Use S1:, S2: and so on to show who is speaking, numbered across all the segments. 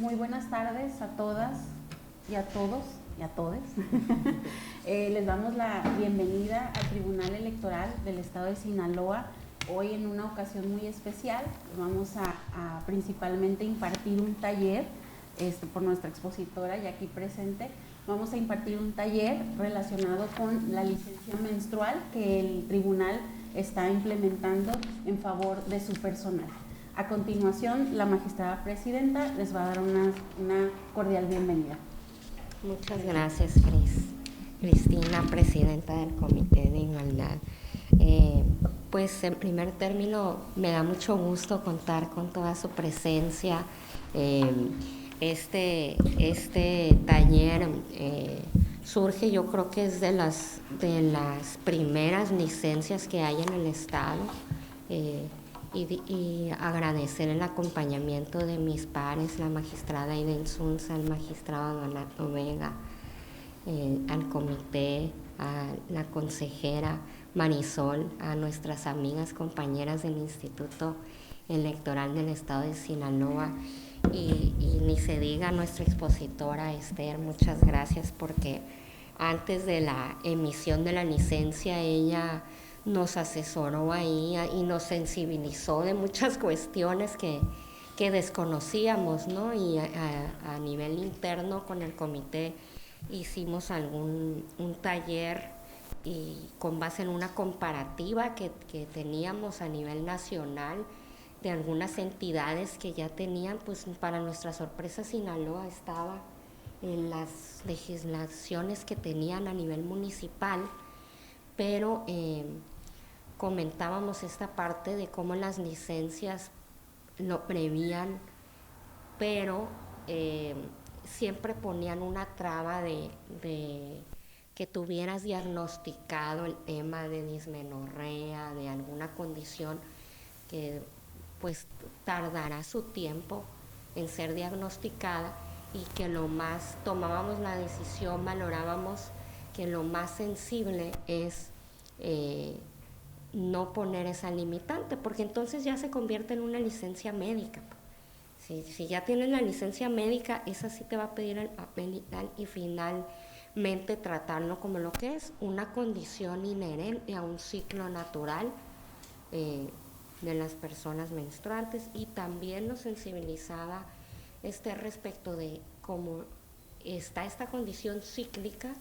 S1: Muy buenas tardes a todas y a todos y a todes. Les damos la bienvenida al Tribunal Electoral del Estado de Sinaloa. Hoy en una ocasión muy especial vamos a principalmente impartir un taller por nuestra expositora ya aquí presente. Vamos a impartir un taller relacionado con la licencia menstrual que el tribunal está implementando en favor de su personal. A continuación, la magistrada presidenta les va a dar una cordial bienvenida.
S2: Muchas gracias, Cristina, presidenta del Comité de Igualdad. Pues en primer término me da mucho gusto contar con toda su presencia. Este taller surge, yo creo que es de las primeras licencias que hay en el Estado. Y agradecer el acompañamiento de mis pares, la magistrada Aiden Sunza, el magistrado Donato Vega, al comité, a la consejera Marisol, a nuestras amigas compañeras del Instituto Electoral del Estado de Sinaloa y ni se diga a nuestra expositora Esther. Muchas gracias porque antes de la emisión de la licencia ella nos asesoró ahí y nos sensibilizó de muchas cuestiones que desconocíamos, ¿no? Y a nivel interno con el comité hicimos un taller y con base en una comparativa que teníamos a nivel nacional de algunas entidades que ya tenían, pues para nuestra sorpresa Sinaloa estaba en las legislaciones que tenían a nivel municipal, pero comentábamos esta parte de cómo las licencias lo prevían, pero siempre ponían una traba de que tuvieras diagnosticado el tema de dismenorrea, de alguna condición que pues tardará su tiempo en ser diagnosticada y que tomábamos la decisión, valorábamos que lo más sensible es no poner esa limitante, porque entonces ya se convierte en una licencia médica. Si ya tienes la licencia médica, esa sí te va a pedir el papel y finalmente tratarlo como lo que es una condición inherente a un ciclo natural de las personas menstruantes. Y también nos sensibilizaba respecto de cómo está esta condición cíclica,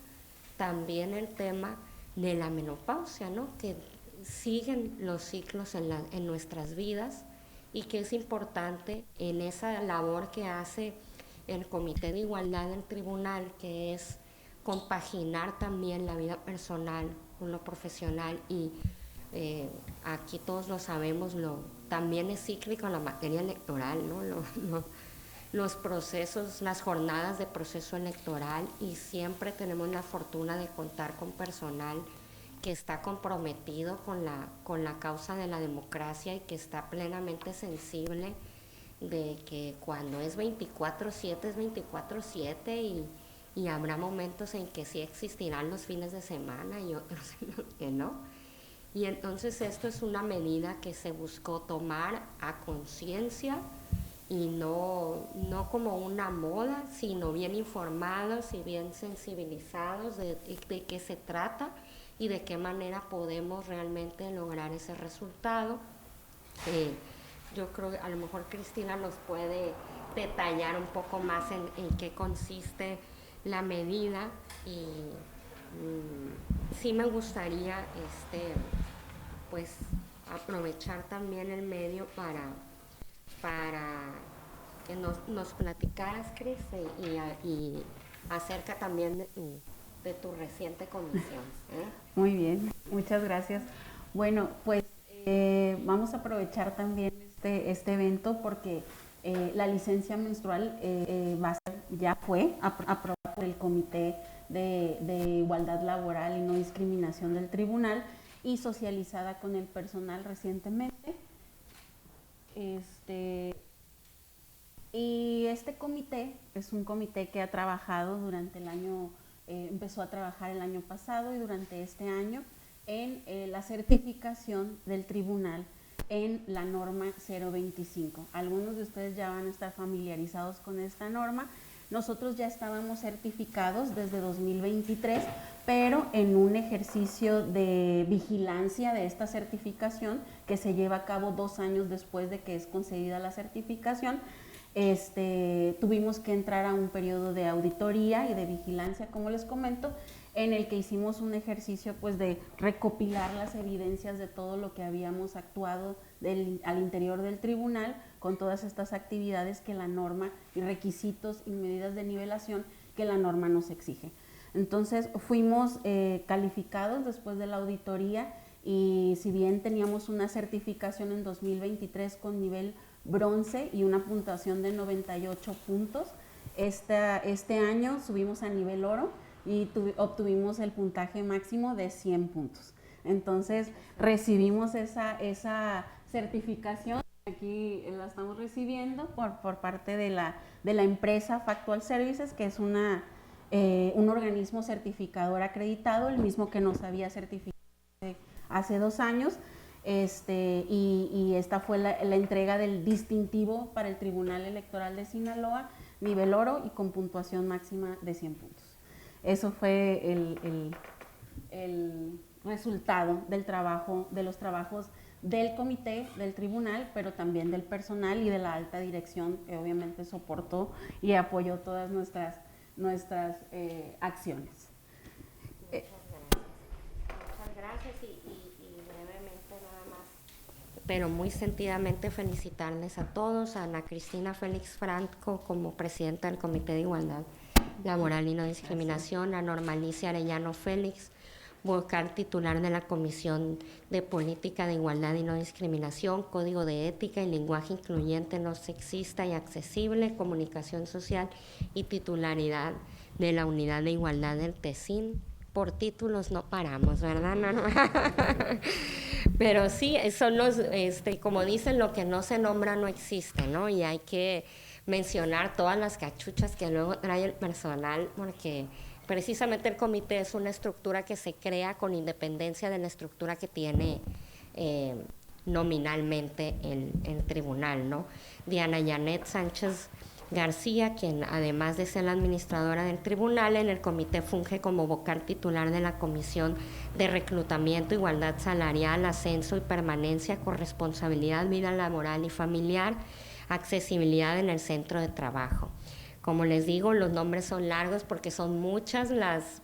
S2: también el tema de la menopausia, ¿no? Que siguen los ciclos en nuestras vidas y que es importante en esa labor que hace el Comité de Igualdad del Tribunal, que es compaginar también la vida personal con lo profesional y aquí todos lo sabemos, también es cíclico en la materia electoral, ¿no? Los procesos, las jornadas de proceso electoral, y siempre tenemos la fortuna de contar con personal que está comprometido con la causa de la democracia y que está plenamente sensible de que cuando es 24/7 es 24/7 y habrá momentos en que sí existirán los fines de semana y otros en los que no. Y entonces esto es una medida que se buscó tomar a conciencia y no como una moda, sino bien informados y bien sensibilizados de qué se trata y de qué manera podemos realmente lograr ese resultado. Yo creo que a lo mejor Cristina nos puede detallar un poco más en qué consiste la medida y sí me gustaría pues aprovechar también el medio para que nos platicaras, Cris, y acerca también de tu reciente comisión.
S1: Muy bien, muchas gracias. Bueno, pues vamos a aprovechar también este evento porque la licencia menstrual ya fue aprobada por el Comité de Igualdad Laboral y No Discriminación del Tribunal y socializada con el personal recientemente. Y este comité es un comité que ha trabajado durante el año, empezó a trabajar el año pasado y durante este año en la certificación del tribunal en la norma 025. Algunos de ustedes ya van a estar familiarizados con esta norma. Nosotros ya estábamos certificados desde 2023, pero en un ejercicio de vigilancia de esta certificación que se lleva a cabo 2 años después de que es concedida la certificación, tuvimos que entrar a un periodo de auditoría y de vigilancia, como les comento, en el que hicimos un ejercicio pues de recopilar las evidencias de todo lo que habíamos actuado al interior del tribunal con todas estas actividades que la norma y requisitos y medidas de nivelación que la norma nos exige. Entonces fuimos calificados después de la auditoría y si bien teníamos una certificación en 2023 con nivel bronce y una puntuación de 98 puntos, este año subimos a nivel oro y obtuvimos el puntaje máximo de 100 puntos. Entonces recibimos esa certificación, aquí la estamos recibiendo por parte de la empresa Factual Services, que es un organismo certificador acreditado, el mismo que nos había certificado hace 2 años, y esta fue la entrega del distintivo para el Tribunal Electoral de Sinaloa, nivel oro y con puntuación máxima de 100 puntos. Eso fue el resultado del trabajo, de los trabajos del comité, del tribunal, pero también del personal y de la alta dirección, que obviamente soportó y apoyó todas nuestras acciones.
S2: Muchas gracias y brevemente nada más, pero muy sentidamente felicitarles a todos, a Ana Cristina Félix Franco como presidenta del Comité de Igualdad Laboral y No Discriminación, a Norma Alicia Arellano Félix, vocal titular de la Comisión de Política de Igualdad y No Discriminación, Código de Ética y Lenguaje Incluyente No Sexista y Accesible, Comunicación Social y titularidad de la Unidad de Igualdad del TECIN. Por títulos no paramos, ¿verdad, Norma? Pero sí, son los, como dicen, lo que no se nombra no existe, ¿no? Y hay que mencionar todas las cachuchas que luego trae el personal, porque precisamente el comité es una estructura que se crea con independencia de la estructura que tiene nominalmente el tribunal, ¿no? Diana Janet Sánchez García, quien además de ser la administradora del tribunal, en el comité funge como vocal titular de la Comisión de Reclutamiento, Igualdad Salarial, Ascenso y Permanencia, Corresponsabilidad, Vida Laboral y Familiar, Accesibilidad en el Centro de Trabajo. Como les digo, los nombres son largos porque son muchas las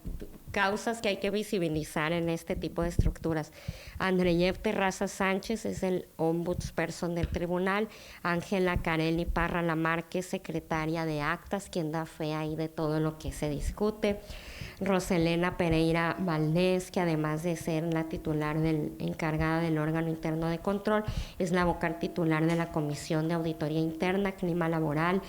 S2: causas que hay que visibilizar en este tipo de estructuras. Andreyev Terraza Sánchez es el ombudsperson del tribunal, Ángela Carelli Parra Lamarque, secretaria de actas, quien da fe ahí de todo lo que se discute. Roselena Pereira Valdés, que además de ser la titular encargada del órgano interno de control, es la vocal titular de la Comisión de Auditoría Interna, Clima Laboral,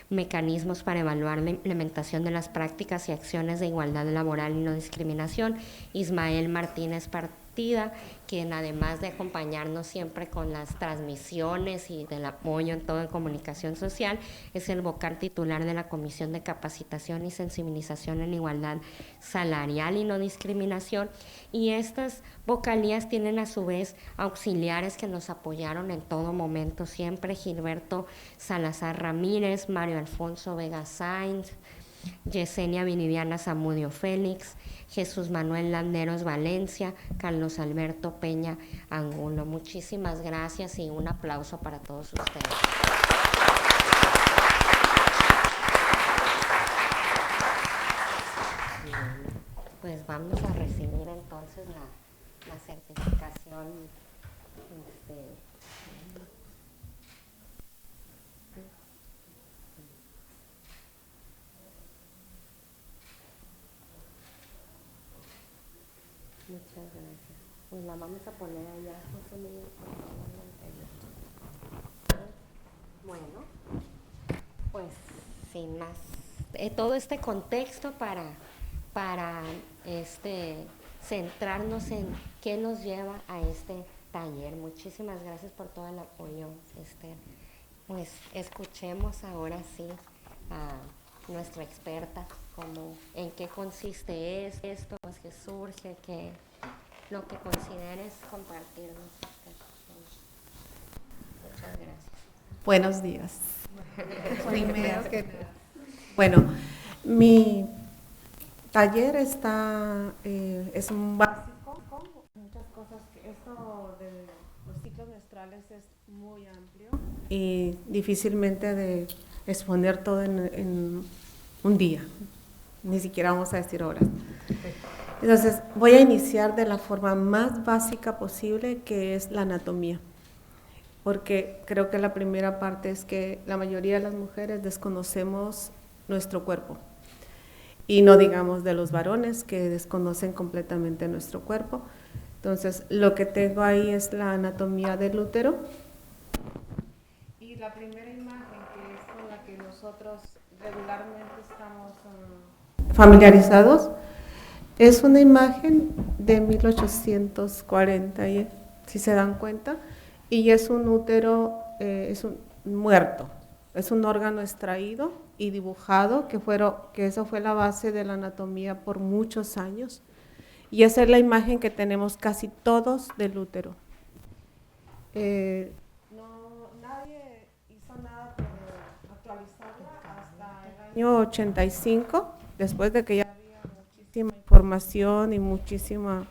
S2: Mecanismos para evaluar la implementación de las prácticas y acciones de igualdad laboral y no discriminación. Ismael Martínez Partida, quien además de acompañarnos siempre con las transmisiones y del apoyo en todo en comunicación social, es el vocal titular de la Comisión de Capacitación y Sensibilización en Igualdad Salarial y No Discriminación. Y estas vocalías tienen a su vez auxiliares que nos apoyaron en todo momento siempre: Gilberto Salazar Ramírez, Mario Alfonso Vega Sainz, Yesenia Vinidiana Zamudio Félix, Jesús Manuel Landeros Valencia, Carlos Alberto Peña Angulo. Muchísimas gracias y un aplauso para todos ustedes. Pues vamos a recibir entonces la certificación. Muchas gracias. Pues la vamos a poner allá, José Miguel, por favor. Bueno, pues sin más. Todo este contexto para centrarnos en qué nos lleva a este taller. Muchísimas gracias por todo el apoyo, Esther. Pues escuchemos ahora sí a nuestra experta, como en qué consiste esto, pues qué surge, lo que consideres compartirnos.
S3: Buenos días. Primero que nada. Bueno, mi taller es un básico, muchas cosas. Esto de los ciclos menstruales es muy amplio y difícilmente de exponer todo en un día, ni siquiera vamos a decir horas. Entonces, voy a iniciar de la forma más básica posible, que es la anatomía, porque creo que la primera parte es que la mayoría de las mujeres desconocemos nuestro cuerpo, y no digamos de los varones que desconocen completamente nuestro cuerpo. Entonces, lo que tengo ahí es la anatomía del útero, y la primera imagen, que es con la que nosotros regularmente estamos familiarizados, es una imagen de 1840, si se dan cuenta, y es un útero, es un muerto, es un órgano extraído y dibujado, que eso fue la base de la anatomía por muchos años, y esa es la imagen que tenemos casi todos del útero. Nadie hizo nada por actualizarla hasta el año 85, después de que ya había muchísima información y muchísimos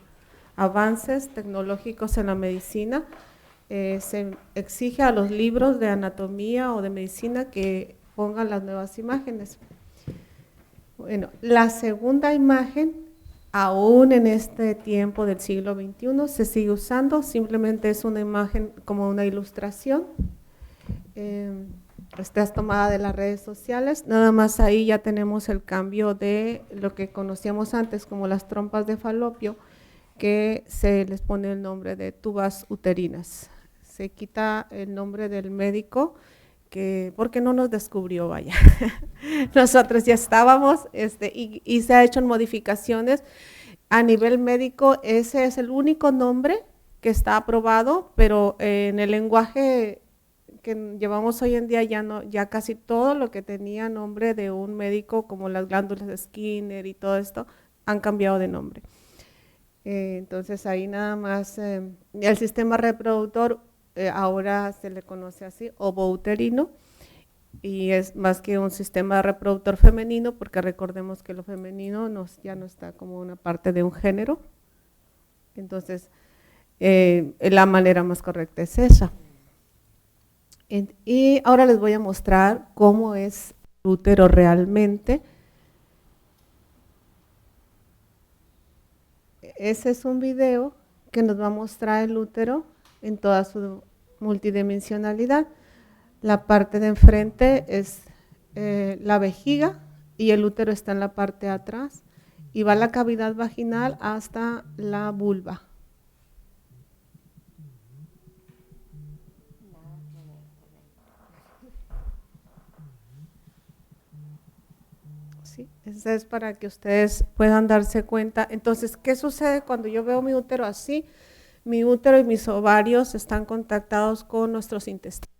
S3: avances tecnológicos en la medicina. Se exige a los libros de anatomía o de medicina que pongan las nuevas imágenes. Bueno, la segunda imagen, aún en este tiempo del siglo XXI, se sigue usando, simplemente es una imagen como una ilustración. Está tomada de las redes sociales, nada más ahí ya tenemos el cambio de lo que conocíamos antes como las trompas de falopio, que se les pone el nombre de tubas uterinas. Se quita el nombre del médico, porque no nos descubrió, vaya. Nosotros ya estábamos, y se ha hecho modificaciones a nivel médico. Ese es el único nombre que está aprobado, pero en el lenguaje que llevamos hoy en día ya casi todo lo que tenía nombre de un médico, como las glándulas de Skinner y todo esto, han cambiado de nombre. Entonces ahí nada más, el sistema reproductor ahora se le conoce así, ovouterino, y es más que un sistema reproductor femenino, porque recordemos que lo femenino ya no está como una parte de un género. Entonces la manera más correcta es esa. Y ahora les voy a mostrar cómo es el útero realmente. Ese es un video que nos va a mostrar el útero en toda su multidimensionalidad. La parte de enfrente es la vejiga, y el útero está en la parte de atrás, y va la cavidad vaginal hasta la vulva. Sí, eso es para que ustedes puedan darse cuenta. Entonces, ¿qué sucede cuando yo veo mi útero así? Mi útero y mis ovarios están contactados con nuestros intestinos.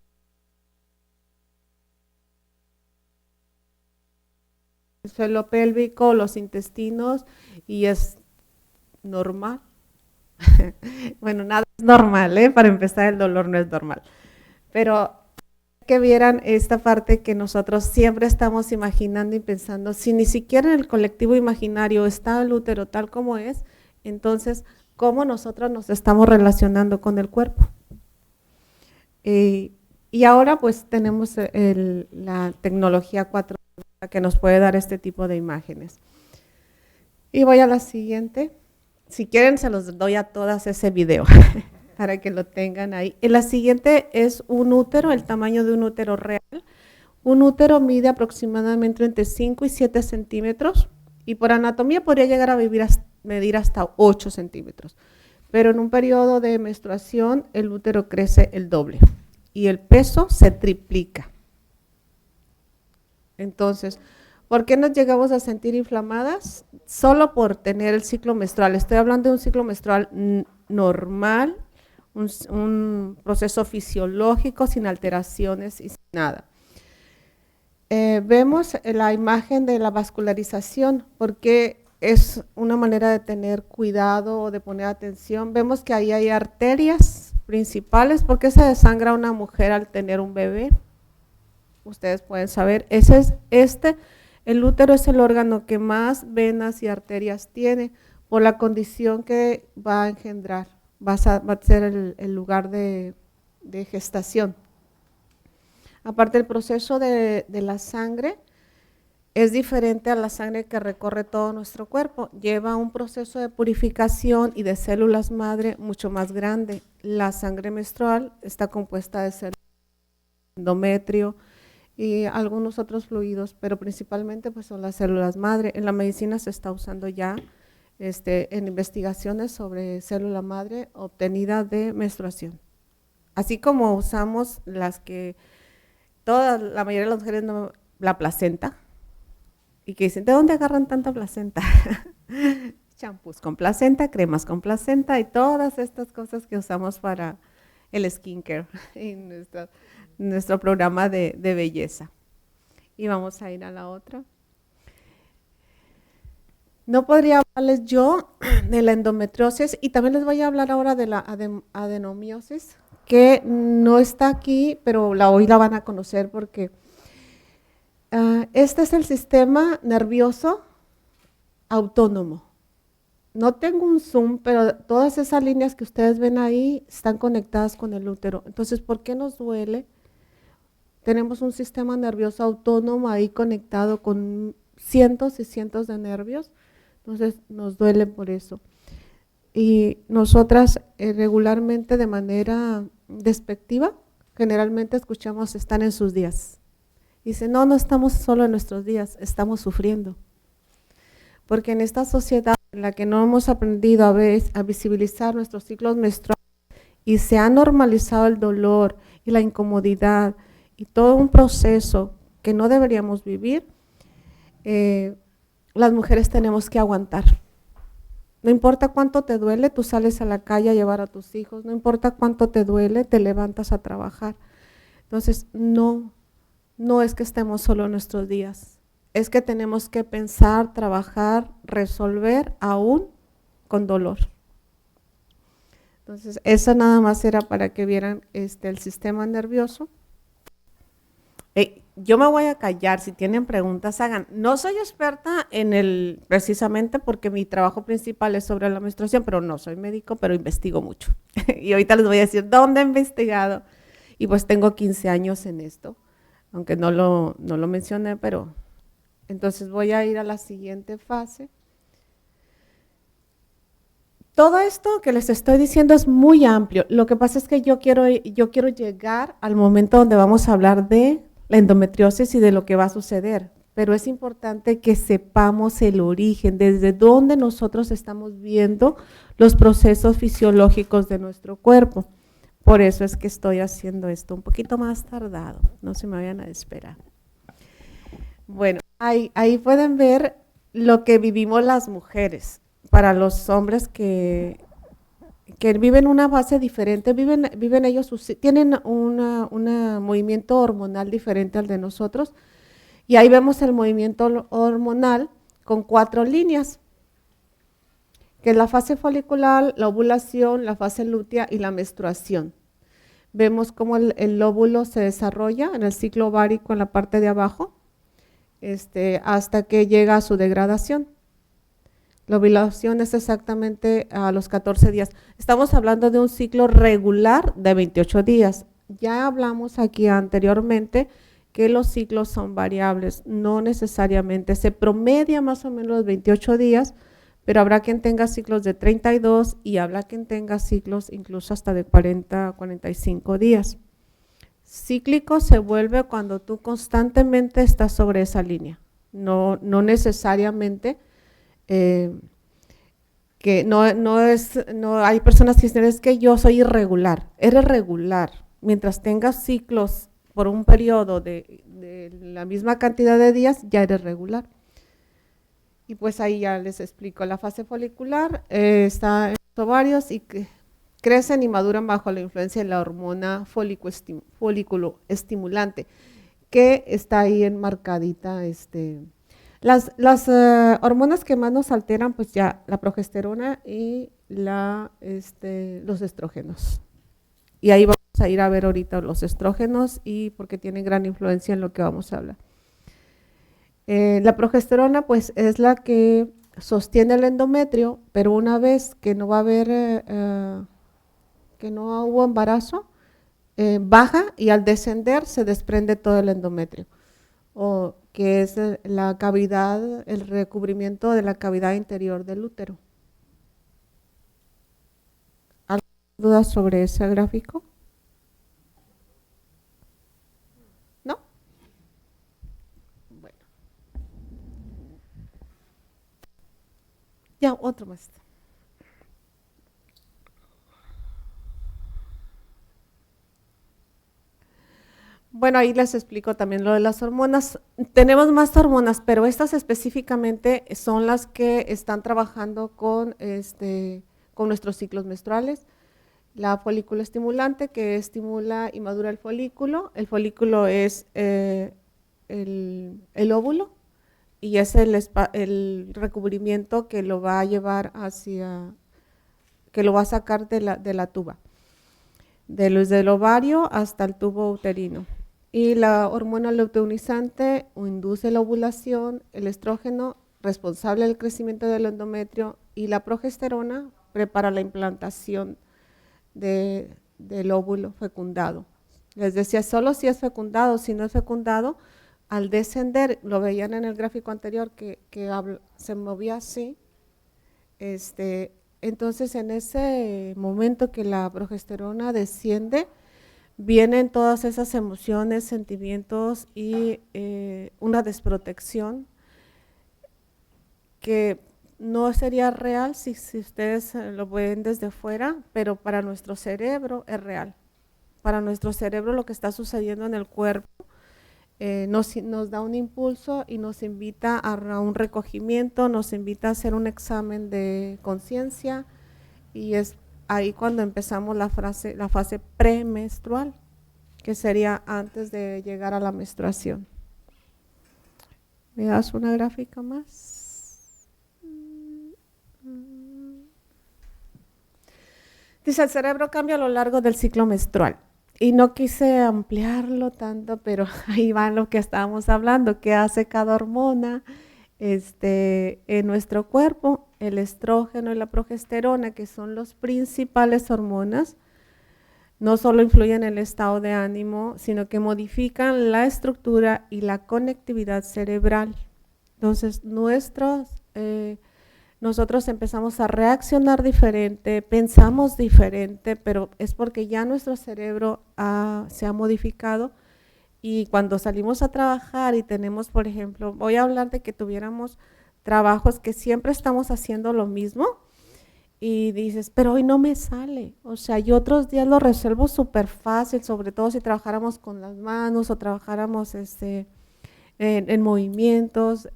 S3: El suelo pélvico, los intestinos, y es normal. Bueno, nada es normal, para empezar, el dolor no es normal. Pero que vieran esta parte que nosotros siempre estamos imaginando y pensando, si ni siquiera en el colectivo imaginario está el útero tal como es, entonces, ¿cómo nosotros nos estamos relacionando con el cuerpo? Y ahora pues tenemos la tecnología 4D que nos puede dar este tipo de imágenes. Y voy a la siguiente. Si quieren se los doy a todas ese video para que lo tengan ahí. En la siguiente es un útero, el tamaño de un útero real. Un útero mide aproximadamente entre 5 y 7 centímetros, y por anatomía podría llegar a medir hasta 8 centímetros. Pero en un periodo de menstruación el útero crece el doble y el peso se triplica. Entonces, ¿por qué nos llegamos a sentir inflamadas? Solo por tener el ciclo menstrual. Estoy hablando de un ciclo menstrual normal, un proceso fisiológico sin alteraciones y sin nada. Vemos la imagen de la vascularización, porque es una manera de tener cuidado o de poner atención. Vemos que ahí hay arterias principales, ¿por qué se desangra una mujer al tener un bebé? Ustedes pueden saber, el útero es el órgano que más venas y arterias tiene por la condición que va a engendrar, va a ser el lugar de gestación. Aparte, el proceso de la sangre es diferente a la sangre que recorre todo nuestro cuerpo. Lleva un proceso de purificación y de células madre mucho más grande. La sangre menstrual está compuesta de células endometrio y algunos otros fluidos, pero principalmente pues son las células madre. En la medicina se está usando ya en investigaciones sobre célula madre obtenida de menstruación. Así como usamos la mayoría de las mujeres la placenta, y que dicen, ¿de dónde agarran tanta placenta? Champús con placenta, cremas con placenta y todas estas cosas que usamos para el skincare en nuestro programa de belleza. Y vamos a ir a la otra. No podría hablarles yo de la endometriosis y también les voy a hablar ahora de la adenomiosis, que no está aquí, pero hoy la van a conocer porque este es el sistema nervioso autónomo. No tengo un zoom, pero todas esas líneas que ustedes ven ahí están conectadas con el útero. Entonces, ¿por qué nos duele? Tenemos un sistema nervioso autónomo ahí conectado con cientos y cientos de nervios. Entonces, nos duele por eso. Y nosotras regularmente, de manera despectiva, generalmente escuchamos, están en sus días. Dice, no estamos solo en nuestros días, estamos sufriendo. Porque en esta sociedad en la que no hemos aprendido a visibilizar nuestros ciclos menstruales y se ha normalizado el dolor y la incomodidad y todo un proceso que no deberíamos vivir, las mujeres tenemos que aguantar. No importa cuánto te duele, tú sales a la calle a llevar a tus hijos, no importa cuánto te duele, te levantas a trabajar. Entonces, no es que estemos solo en nuestros días, es que tenemos que pensar, trabajar, resolver aún con dolor. Entonces, eso nada más era para que vieran el sistema nervioso. Yo me voy a callar, si tienen preguntas hagan. No soy experta precisamente porque mi trabajo principal es sobre la menstruación, pero no soy médico, pero investigo mucho. Y ahorita les voy a decir dónde he investigado. Y pues tengo 15 años en esto, aunque no lo mencioné, pero entonces voy a ir a la siguiente fase. Todo esto que les estoy diciendo es muy amplio. Lo que pasa es que yo quiero llegar al momento donde vamos a hablar de la endometriosis y de lo que va a suceder, pero es importante que sepamos el origen, desde dónde nosotros estamos viendo los procesos fisiológicos de nuestro cuerpo. Por eso es que estoy haciendo esto un poquito más tardado, no se me vayan a esperar. Bueno, ahí pueden ver lo que vivimos las mujeres. Para los hombres que viven una fase diferente, viven ellos, tienen un movimiento hormonal diferente al de nosotros, y ahí vemos el movimiento hormonal con 4 líneas, que es la fase folicular, la ovulación, la fase lútea y la menstruación. Vemos cómo el óvulo se desarrolla en el ciclo ovárico en la parte de abajo, hasta que llega a su degradación. La ovulación es exactamente a los 14 días. Estamos hablando de un ciclo regular de 28 días. Ya hablamos aquí anteriormente que los ciclos son variables, no necesariamente. Se promedia más o menos los 28 días, pero habrá quien tenga ciclos de 32 y habrá quien tenga ciclos incluso hasta de 40 a 45 días. Cíclico se vuelve cuando tú constantemente estás sobre esa línea, no necesariamente. Que no hay personas que dicen, es que yo soy irregular. Eres regular mientras tengas ciclos por un periodo de la misma cantidad de días, ya eres regular. Y pues ahí ya les explico, la fase folicular está en los ovarios y que crecen y maduran bajo la influencia de la hormona folículo estimulante, que está ahí enmarcadita. Las hormonas que más nos alteran, pues ya la progesterona y los estrógenos. Y ahí vamos a ir a ver ahorita los estrógenos y porque tienen gran influencia en lo que vamos a hablar. La progesterona pues es la que sostiene el endometrio, pero una vez que no va a haber, que no hubo embarazo, baja y al descender se desprende todo el endometrio, o que es la cavidad, el recubrimiento de la cavidad interior del útero. ¿Alguna duda sobre ese gráfico? ¿No? Bueno. Ya, otro más. Bueno, ahí les explico también lo de las hormonas. Tenemos más hormonas, pero estas específicamente son las que están trabajando con nuestros ciclos menstruales. La folículo estimulante, que estimula y madura el folículo. El folículo es el óvulo y es el recubrimiento que lo va a llevar que lo va a sacar de la tuba, desde el ovario hasta el tubo uterino. Y la hormona luteinizante induce la ovulación, el estrógeno responsable del crecimiento del endometrio y la progesterona prepara la implantación del óvulo fecundado. Les decía, solo si es fecundado, si no es fecundado, al descender, lo veían en el gráfico anterior que se movía así, entonces en ese momento que la progesterona desciende, vienen todas esas emociones, sentimientos y una desprotección que no sería real si ustedes lo ven desde fuera, pero para nuestro cerebro es real. Para nuestro cerebro lo que está sucediendo en el cuerpo nos da un impulso y nos invita a un recogimiento, nos invita a hacer un examen de conciencia y es ahí cuando empezamos la fase premenstrual, que sería antes de llegar a la menstruación. ¿Me das una gráfica más? Dice, el cerebro cambia a lo largo del ciclo menstrual. Y no quise ampliarlo tanto, pero ahí va lo que estábamos hablando, que hace cada hormona en nuestro cuerpo. El estrógeno y la progesterona, que son las principales hormonas, no solo influyen en el estado de ánimo, sino que modifican la estructura y la conectividad cerebral. Entonces, nosotros empezamos a reaccionar diferente, pensamos diferente, pero es porque ya nuestro cerebro se ha modificado y cuando salimos a trabajar y tenemos, por ejemplo, voy a hablar de que tuviéramos trabajos que siempre estamos haciendo lo mismo y dices, pero hoy no me sale, o sea, yo otros días lo resuelvo súper fácil, sobre todo si trabajáramos con las manos o trabajáramos en movimientos,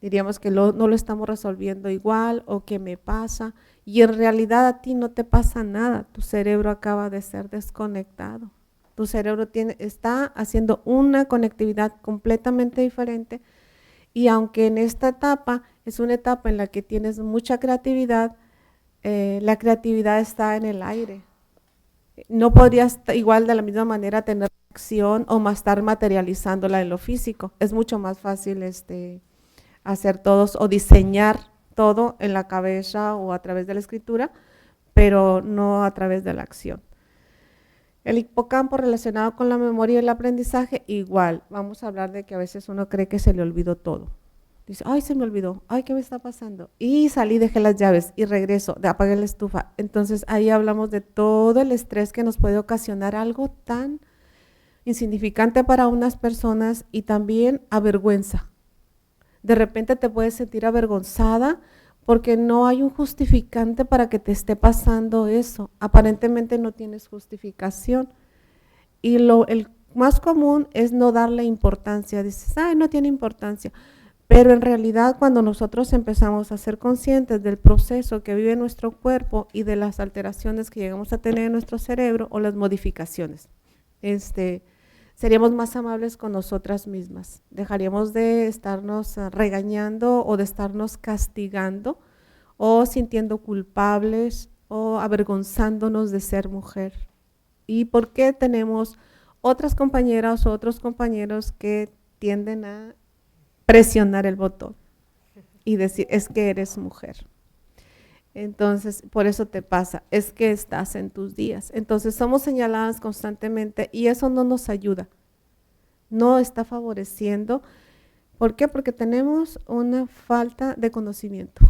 S3: diríamos que no lo estamos resolviendo igual o que me pasa y en realidad a ti no te pasa nada, tu cerebro acaba de ser desconectado, tu cerebro está haciendo una conectividad completamente diferente y aunque en esta etapa es una etapa en la que tienes mucha creatividad, la creatividad está en el aire, no podrías igual de la misma manera tener acción o más estar materializándola en lo físico, es mucho más fácil hacer todos o diseñar todo en la cabeza o a través de la escritura, pero no a través de la acción. El hipocampo relacionado con la memoria y el aprendizaje, igual, vamos a hablar de que a veces uno cree que se le olvidó todo. Dice, ay, se me olvidó, ay, ¿qué me está pasando? Y salí, dejé las llaves y regreso, apagué la estufa. Entonces ahí hablamos de todo el estrés que nos puede ocasionar algo tan insignificante para unas personas y también avergüenza. De repente te puedes sentir avergonzada porque no hay un justificante para que te esté pasando eso. Aparentemente no tienes justificación. Y el más común es no darle importancia. Dices, ay, no tiene importancia. Pero en realidad cuando nosotros empezamos a ser conscientes del proceso que vive nuestro cuerpo y de las alteraciones que llegamos a tener en nuestro cerebro o las modificaciones, seríamos más amables con nosotras mismas, dejaríamos de estarnos regañando o de estarnos castigando o sintiendo culpables o avergonzándonos de ser mujer. ¿Y por qué tenemos otras compañeras o otros compañeros que tienden a presionar el botón y decir, es que eres mujer? Entonces, por eso te pasa, es que estás en tus días. Entonces, somos señaladas constantemente y eso no nos ayuda, no está favoreciendo. ¿Por qué? Porque tenemos una falta de conocimiento.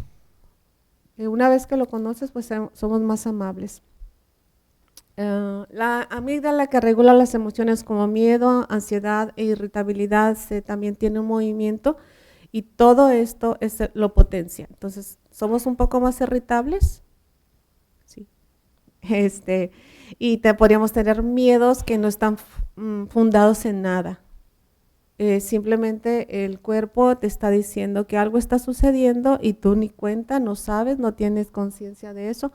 S3: Una vez que lo conoces, pues somos más amables. La amígdala que regula las emociones como miedo, ansiedad e irritabilidad también tiene un movimiento y todo esto lo potencia. Entonces, ¿somos un poco más irritables? Sí. Y podríamos tener miedos que no están fundados en nada. Simplemente el cuerpo te está diciendo que algo está sucediendo y tú ni cuenta, no sabes, no tienes conciencia de eso.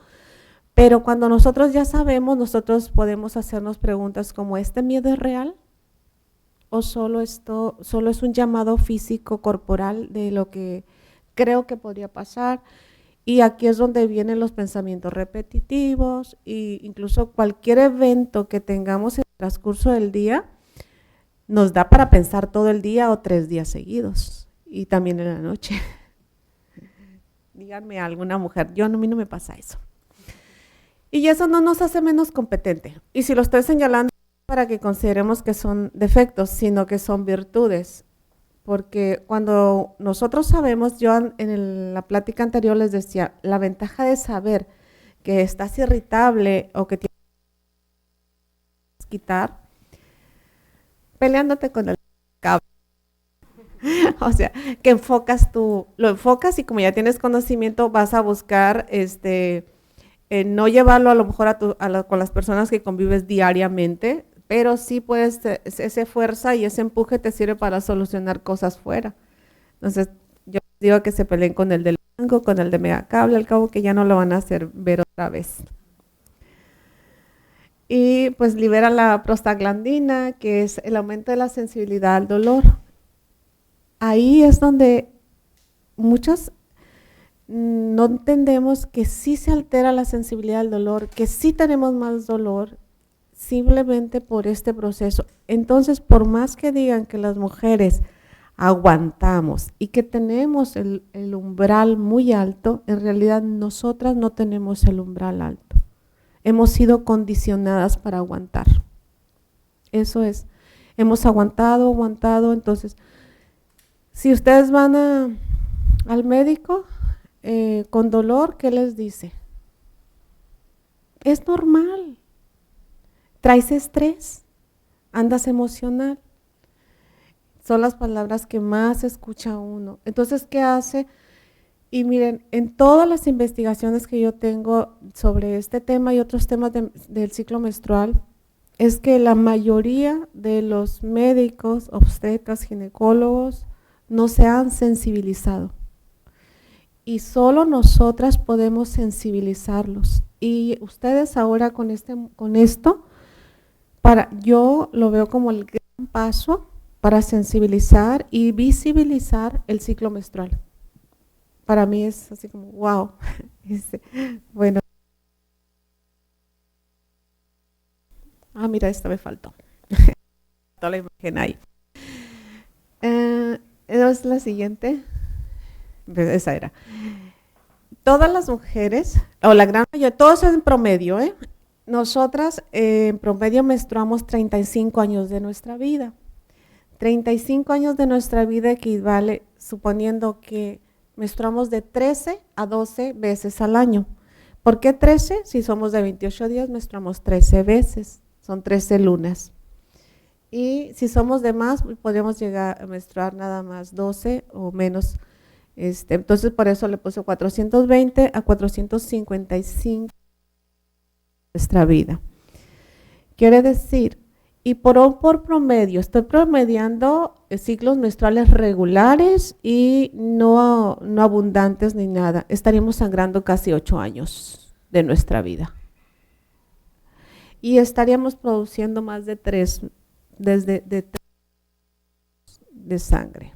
S3: Pero cuando nosotros ya sabemos, nosotros podemos hacernos preguntas como, ¿este miedo es real? ¿O solo es un llamado físico, corporal de lo que creo que podría pasar? Y aquí es donde vienen los pensamientos repetitivos e incluso cualquier evento que tengamos en el transcurso del día nos da para pensar todo el día o 3 días seguidos y también en la noche. Díganme a alguna mujer, a mí no me pasa eso. Y eso no nos hace menos competente. Y si lo estoy señalando para que consideremos que son defectos, sino que son virtudes. Porque cuando nosotros sabemos, yo en la plática anterior les decía, la ventaja de saber que estás irritable o que tienes que quitar, peleándote con el cable. O sea, que lo enfocas y como ya tienes conocimiento, vas a buscar no llevarlo a lo mejor con las personas que convives diariamente, pero sí puedes, esa fuerza y ese empuje te sirve para solucionar cosas fuera. Entonces, yo digo que se peleen con el del banco, con el de Megacable, al cabo que ya no lo van a hacer ver otra vez. Y pues libera la prostaglandina, que es el aumento de la sensibilidad al dolor. Ahí es donde muchos no entendemos que sí se altera la sensibilidad al dolor, que sí tenemos más dolor simplemente por este proceso. Entonces, por más que digan que las mujeres aguantamos y que tenemos el umbral muy alto, en realidad nosotras no tenemos el umbral alto. Hemos sido condicionadas para aguantar. Eso es, hemos aguantado, entonces, si ustedes van al médico con dolor, ¿qué les dice? Es normal. Traes estrés, andas emocional. Son las palabras que más escucha uno. Entonces, ¿qué hace? Y miren, en todas las investigaciones que yo tengo sobre este tema y otros temas del ciclo menstrual, es que la mayoría de los médicos, obstetras, ginecólogos, no se han sensibilizado. Y solo nosotras podemos sensibilizarlos. Y ustedes ahora con esto, yo lo veo como el gran paso para sensibilizar y visibilizar el ciclo menstrual. Para mí es así como, wow. Bueno. Mira, esta me faltó. Toda la imagen ahí. Es la siguiente. Esa era. Todas las mujeres, o la gran mayoría, todos en promedio, nosotras en promedio menstruamos 35 años de nuestra vida. 35 años de nuestra vida equivale, suponiendo que menstruamos de 13 a 12 veces al año. ¿Por qué 13? Si somos de 28 días, menstruamos 13 veces, son 13 lunas. Y si somos de más, podríamos llegar a menstruar nada más 12 o menos. Entonces, por eso le puse 420 a 455 nuestra vida. Quiere decir, y por promedio, estoy promediando ciclos menstruales regulares y no abundantes ni nada. Estaríamos sangrando casi 8 años de nuestra vida. Y estaríamos produciendo más de 3 de sangre.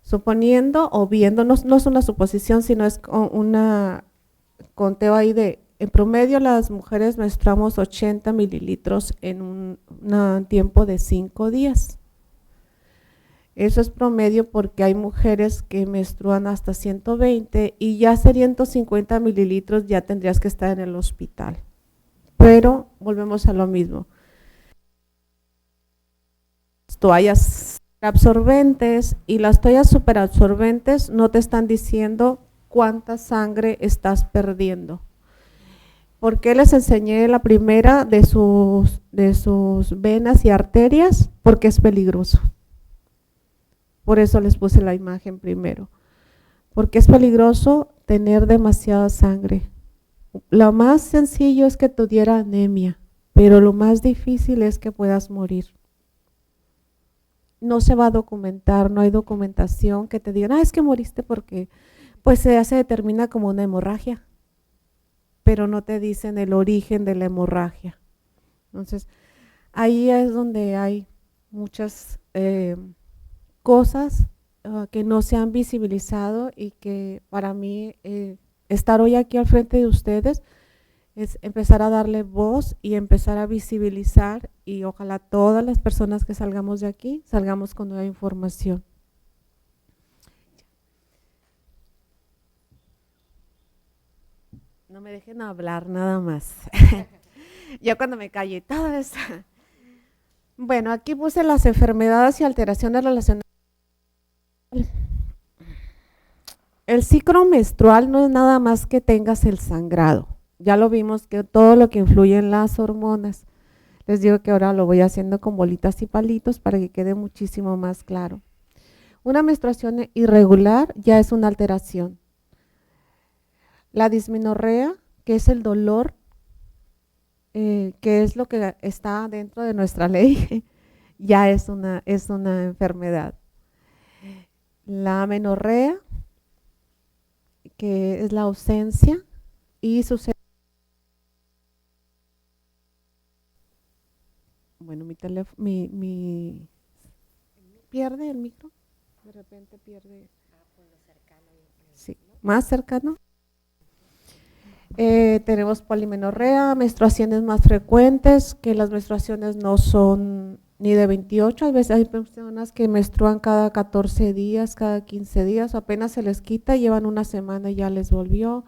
S3: Suponiendo o viendo, no es una suposición, sino es un conteo ahí de en promedio las mujeres menstruamos 80 mililitros en un tiempo de 5 días. Eso es promedio porque hay mujeres que menstruan hasta 120 y ya serían 150 mililitros, ya tendrías que estar en el hospital. Pero volvemos a lo mismo. Toallas absorbentes, y las toallas superabsorbentes no te están diciendo cuánta sangre estás perdiendo. ¿Por qué les enseñé la primera de sus venas y arterias? Porque es peligroso. Por eso les puse la imagen primero. Porque es peligroso tener demasiada sangre. Lo más sencillo es que tuviera anemia, pero lo más difícil es que puedas morir. No se va a documentar, no hay documentación que te digan, es que moriste porque pues se determina como una hemorragia, pero no te dicen el origen de la hemorragia. Entonces, ahí es donde hay muchas cosas que no se han visibilizado y que para mí estar hoy aquí al frente de ustedes es empezar a darle voz y empezar a visibilizar, y ojalá todas las personas que salgamos de aquí, salgamos con nueva información. No me dejen hablar nada más. Ya cuando me calle todo eso. Bueno, aquí puse las enfermedades y alteraciones relacionadas. El ciclo menstrual no es nada más que tengas el sangrado. Ya lo vimos, que todo lo que influye en las hormonas. Les digo que ahora lo voy haciendo con bolitas y palitos para que quede muchísimo más claro. Una menstruación irregular ya es una alteración. La dismenorrea, que es el dolor, que es lo que está dentro de nuestra ley, ya es una enfermedad. La amenorrea, que es la ausencia, y sucede. Bueno, mi teléfono, pierde el micro, de repente pierde. Sí, más cercano. Tenemos polimenorrea, menstruaciones más frecuentes, que las menstruaciones no son ni de 28, a veces hay personas que menstruan cada 14 días, cada 15 días, apenas se les quita, llevan una semana y ya les volvió.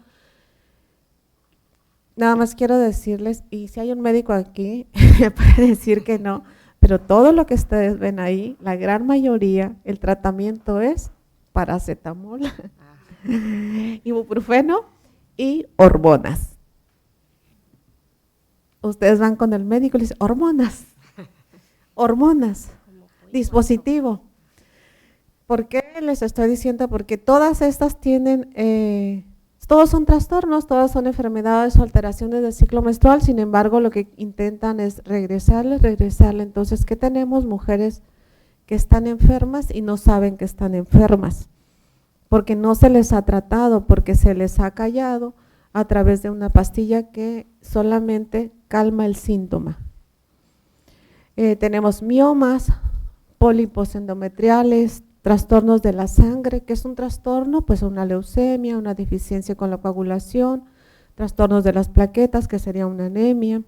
S3: Nada más quiero decirles, y si hay un médico aquí, me puede decir que no, pero todo lo que ustedes ven ahí, la gran mayoría, el tratamiento es paracetamol, ibuprofeno y hormonas. Ustedes van con el médico y le dicen, hormonas, dispositivo. ¿Por qué les estoy diciendo? Porque todas estas tienen, todos son trastornos, todas son enfermedades o alteraciones del ciclo menstrual, sin embargo lo que intentan es regresarle. Entonces, ¿qué tenemos? Mujeres que están enfermas y no saben que están enfermas, porque no se les ha tratado, porque se les ha callado a través de una pastilla que solamente calma el síntoma. Tenemos miomas, pólipos endometriales, trastornos de la sangre. ¿Qué es un trastorno? Pues una leucemia, una deficiencia con la coagulación, trastornos de las plaquetas, que sería una anemia.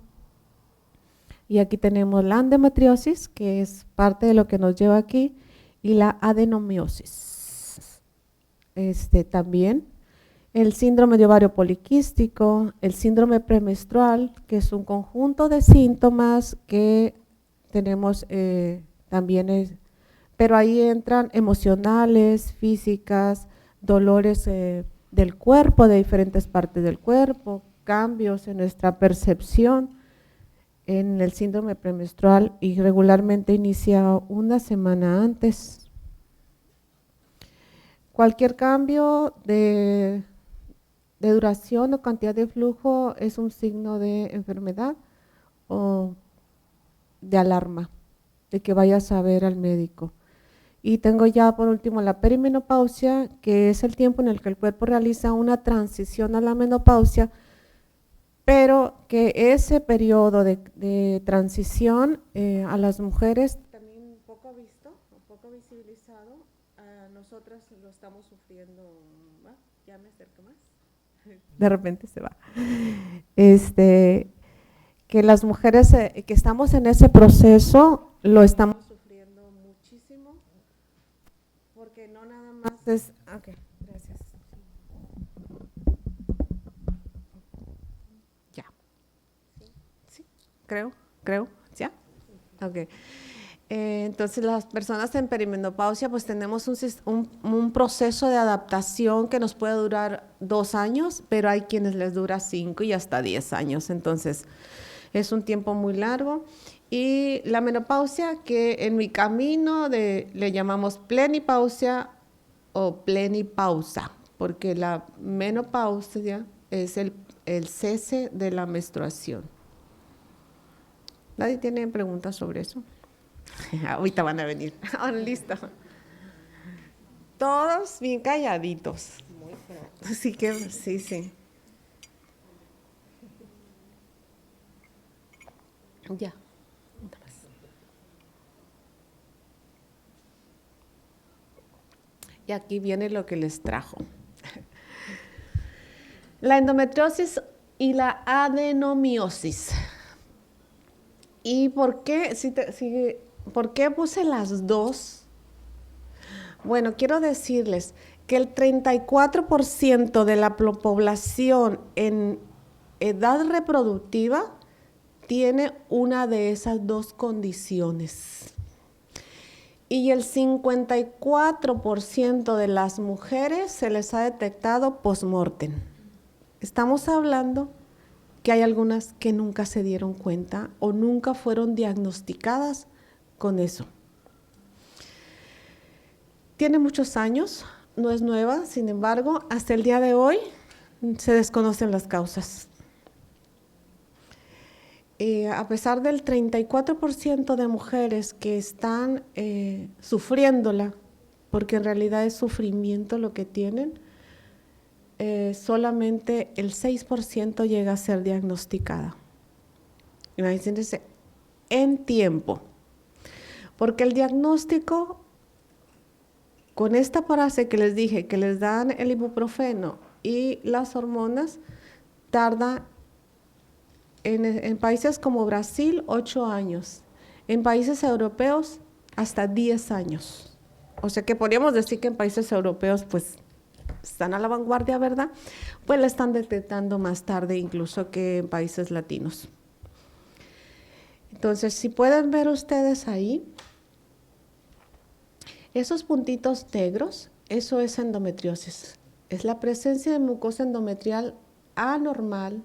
S3: Y aquí tenemos la endometriosis, que es parte de lo que nos lleva aquí, y la adenomiosis. También el síndrome de ovario poliquístico, el síndrome premenstrual, que es un conjunto de síntomas que tenemos también, pero ahí entran emocionales, físicas, dolores del cuerpo, de diferentes partes del cuerpo, cambios en nuestra percepción. En el síndrome premenstrual y regularmente inicia una semana antes. Cualquier cambio de duración o cantidad de flujo es un signo de enfermedad o de alarma, de que vayas a ver al médico. Y tengo ya por último la perimenopausia, que es el tiempo en el que el cuerpo realiza una transición a la menopausia, pero que ese periodo de transición a las mujeres, también poco visto, poco visibilizado, nosotras lo estamos sufriendo. ¿Ya me acerco más? de repente se va. Que las mujeres que estamos en ese proceso lo estamos sufriendo muchísimo, porque no nada más es... Ok, gracias. Ya. Sí, creo, ¿ya? Ok. Entonces las personas en perimenopausia pues tenemos un proceso de adaptación que nos puede durar 2 años, pero hay quienes les dura 5 y hasta 10 años, entonces es un tiempo muy largo. Y la menopausia, que en mi camino le llamamos plenipausia o plenipausa, porque la menopausia es el cese de la menstruación. ¿Nadie tiene preguntas sobre eso? Ahorita van a venir. Listo. Todos bien calladitos. Así que sí, sí. Ya. Y aquí viene lo que les trajo. La endometriosis y la adenomiosis. ¿Y por qué? ¿Por qué puse las dos? Bueno, quiero decirles que el 34% de la población en edad reproductiva tiene una de esas dos condiciones. Y el 54% de las mujeres se les ha detectado post-mortem. Estamos hablando que hay algunas que nunca se dieron cuenta o nunca fueron diagnosticadas con eso. Tiene muchos años, no es nueva, sin embargo, hasta el día de hoy se desconocen las causas. A pesar del 34% de mujeres que están sufriéndola, porque en realidad es sufrimiento lo que tienen, solamente el 6% llega a ser diagnosticada. Imagínense, en tiempo. Porque el diagnóstico, con esta frase que les dije, que les dan el ibuprofeno y las hormonas, tarda en países como Brasil 8 años, en países europeos hasta 10 años. O sea que podríamos decir que en países europeos pues están a la vanguardia, ¿verdad? Pues la están detectando más tarde incluso que en países latinos. Entonces, si pueden ver ustedes ahí, esos puntitos negros, eso es endometriosis. Es la presencia de mucosa endometrial anormal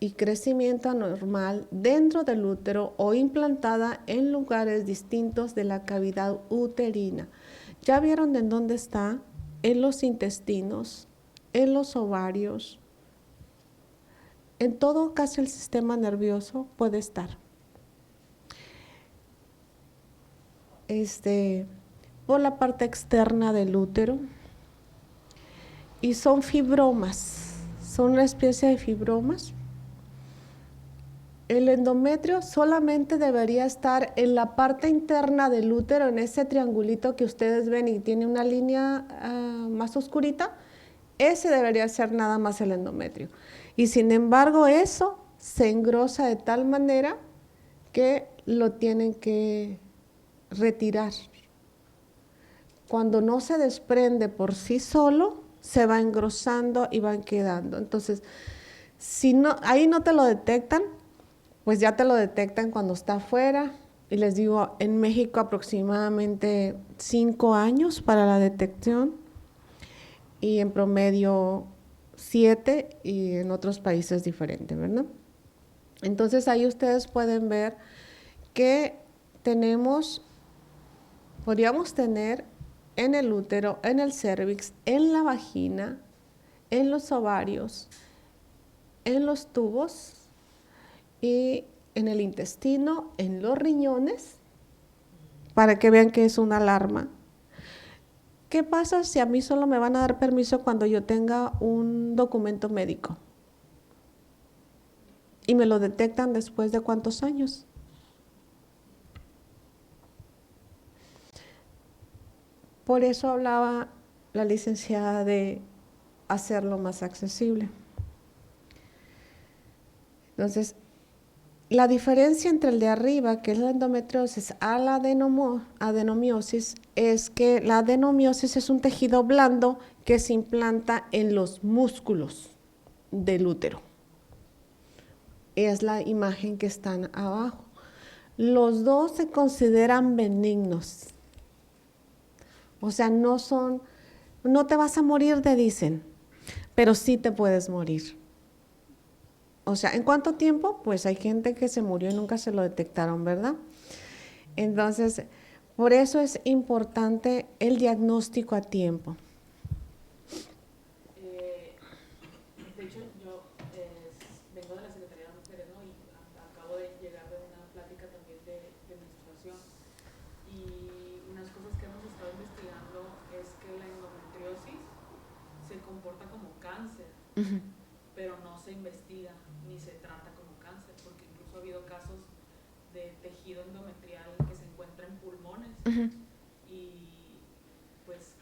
S3: y crecimiento anormal dentro del útero o implantada en lugares distintos de la cavidad uterina. ¿Ya vieron en dónde está? En los intestinos, en los ovarios, en todo casi el sistema nervioso puede estar. Por la parte externa del útero, y son fibromas, son una especie de fibromas. El endometrio solamente debería estar en la parte interna del útero, en ese triangulito que ustedes ven y tiene una línea más oscurita. Ese debería ser nada más el endometrio. Y sin embargo eso se engrosa de tal manera que lo tienen que retirar. Cuando no se desprende por sí solo, se va engrosando y van quedando. Entonces, si no, ahí no te lo detectan, pues ya te lo detectan cuando está afuera. Y les digo, en México aproximadamente 5 años para la detección y en promedio 7 y en otros países diferentes, ¿verdad? Entonces ahí ustedes pueden ver que podríamos tener en el útero, en el cérvix, en la vagina, en los ovarios, en los tubos y en el intestino, en los riñones, para que vean que es una alarma. ¿Qué pasa si a mí solo me van a dar permiso cuando yo tenga un documento médico? Y me lo detectan después de ¿cuántos años? Por eso hablaba la licenciada de hacerlo más accesible. Entonces, la diferencia entre el de arriba, que es la endometriosis, a la adenomiosis, es que la adenomiosis es un tejido blando que se implanta en los músculos del útero. Es la imagen que están abajo. Los dos se consideran benignos. O sea, no te vas a morir, te dicen, pero sí te puedes morir. O sea, ¿en cuánto tiempo? Pues hay gente que se murió y nunca se lo detectaron, ¿verdad? Entonces, por eso es importante el diagnóstico a tiempo.
S4: De hecho, yo vengo de la Secretaría de Mujeres, ¿no? Y acabo de llegar de una plática también de menstruación. Y unas cosas que hemos estado investigando es que la endometriosis se comporta como cáncer, pero no se investiga ni se trata como cáncer, porque incluso ha habido casos de tejido endometrial que se encuentra en pulmones. Y pues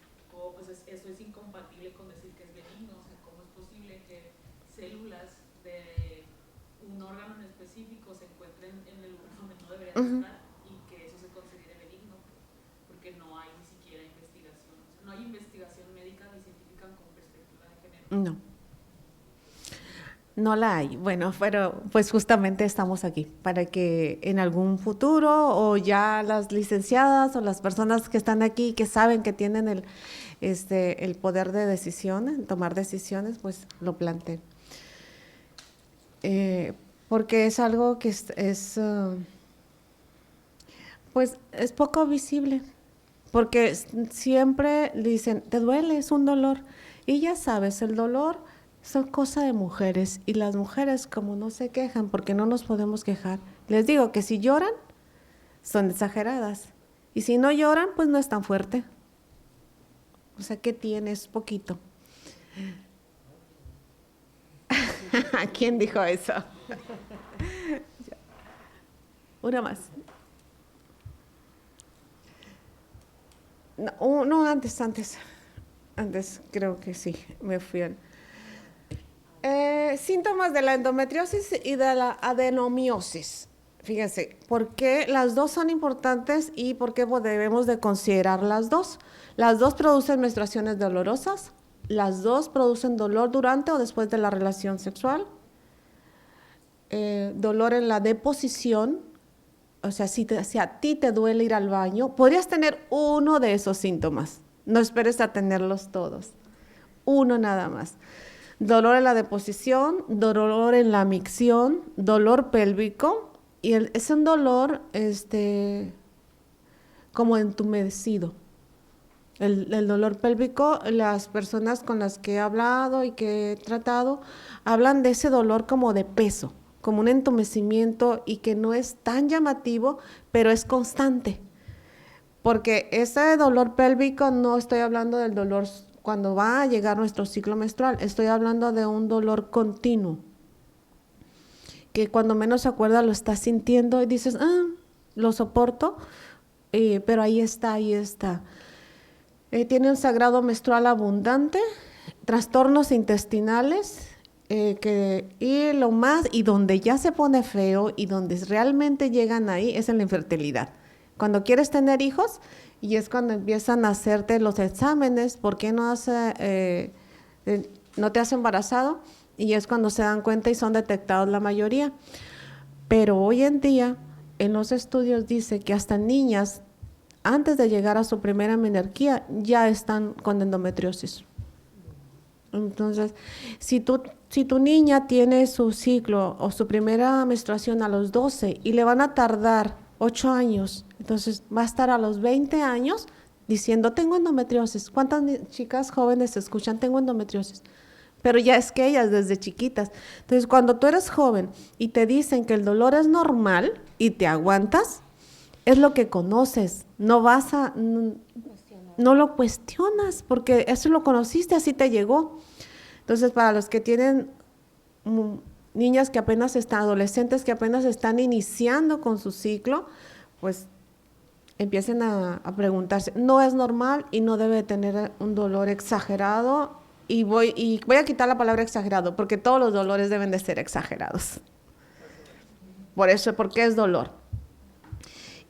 S4: eso es incompatible con decir que es benigno. O sea, ¿cómo es posible que células de un órgano en específico se encuentren en el lugar donde no deberían estar y que eso se considere benigno? Porque no hay ni siquiera investigación. O sea, no hay investigación médica ni científica con perspectiva de género.
S3: No la hay. Bueno, pero pues justamente estamos aquí para que en algún futuro o ya las licenciadas o las personas que están aquí que saben que tienen el poder de decisión, tomar decisiones, pues lo planteen. Porque es algo que pues es poco visible, porque siempre dicen, te duele, es un dolor, y ya sabes, el dolor son cosa de mujeres, y las mujeres como no se quejan, porque no nos podemos quejar, les digo que si lloran, son exageradas, y si no lloran, pues no es tan fuerte. O sea, ¿qué tienes? Poquito. ¿Quién dijo eso? Una más. No, antes creo que sí, me fui al... síntomas de la endometriosis y de la adenomiosis. Fíjense, ¿por qué las dos son importantes y por qué debemos de considerar las dos? Las dos producen menstruaciones dolorosas, las dos producen dolor durante o después de la relación sexual, dolor en la deposición, o sea, si a ti te duele ir al baño, podrías tener uno de esos síntomas, no esperes a tenerlos todos, uno nada más. Dolor en la deposición, dolor en la micción, dolor pélvico, y es un dolor como entumecido. El dolor pélvico, las personas con las que he hablado y que he tratado, hablan de ese dolor como de peso, como un entumecimiento y que no es tan llamativo, pero es constante. Porque ese dolor pélvico no estoy hablando del dolor cuando va a llegar nuestro ciclo menstrual, estoy hablando de un dolor continuo, que cuando menos se acuerda lo estás sintiendo y dices, lo soporto, pero ahí está. Tiene un sangrado menstrual abundante, trastornos intestinales, y donde ya se pone feo y donde realmente llegan ahí es en la infertilidad. Cuando quieres tener hijos, y es cuando empiezan a hacerte los exámenes, ¿por qué no te has embarazado? Y es cuando se dan cuenta y son detectados la mayoría. Pero hoy en día, en los estudios dice que hasta niñas, antes de llegar a su primera menarquía, ya están con endometriosis. Entonces, si tu niña tiene su ciclo o su primera menstruación a los 12 y le van a tardar 8 años, entonces va a estar a los 20 años diciendo, tengo endometriosis. ¿Cuántas chicas jóvenes escuchan, tengo endometriosis? Pero ya es que ellas desde chiquitas. Entonces, cuando tú eres joven y te dicen que el dolor es normal y te aguantas, es lo que conoces. No lo cuestionas porque eso lo conociste, así te llegó. Entonces, para los que tienen niñas que apenas están, adolescentes que apenas están iniciando con su ciclo, pues empiecen a preguntarse, no es normal y no debe tener un dolor exagerado y voy a quitar la palabra exagerado, porque todos los dolores deben de ser exagerados. Por eso, porque es dolor.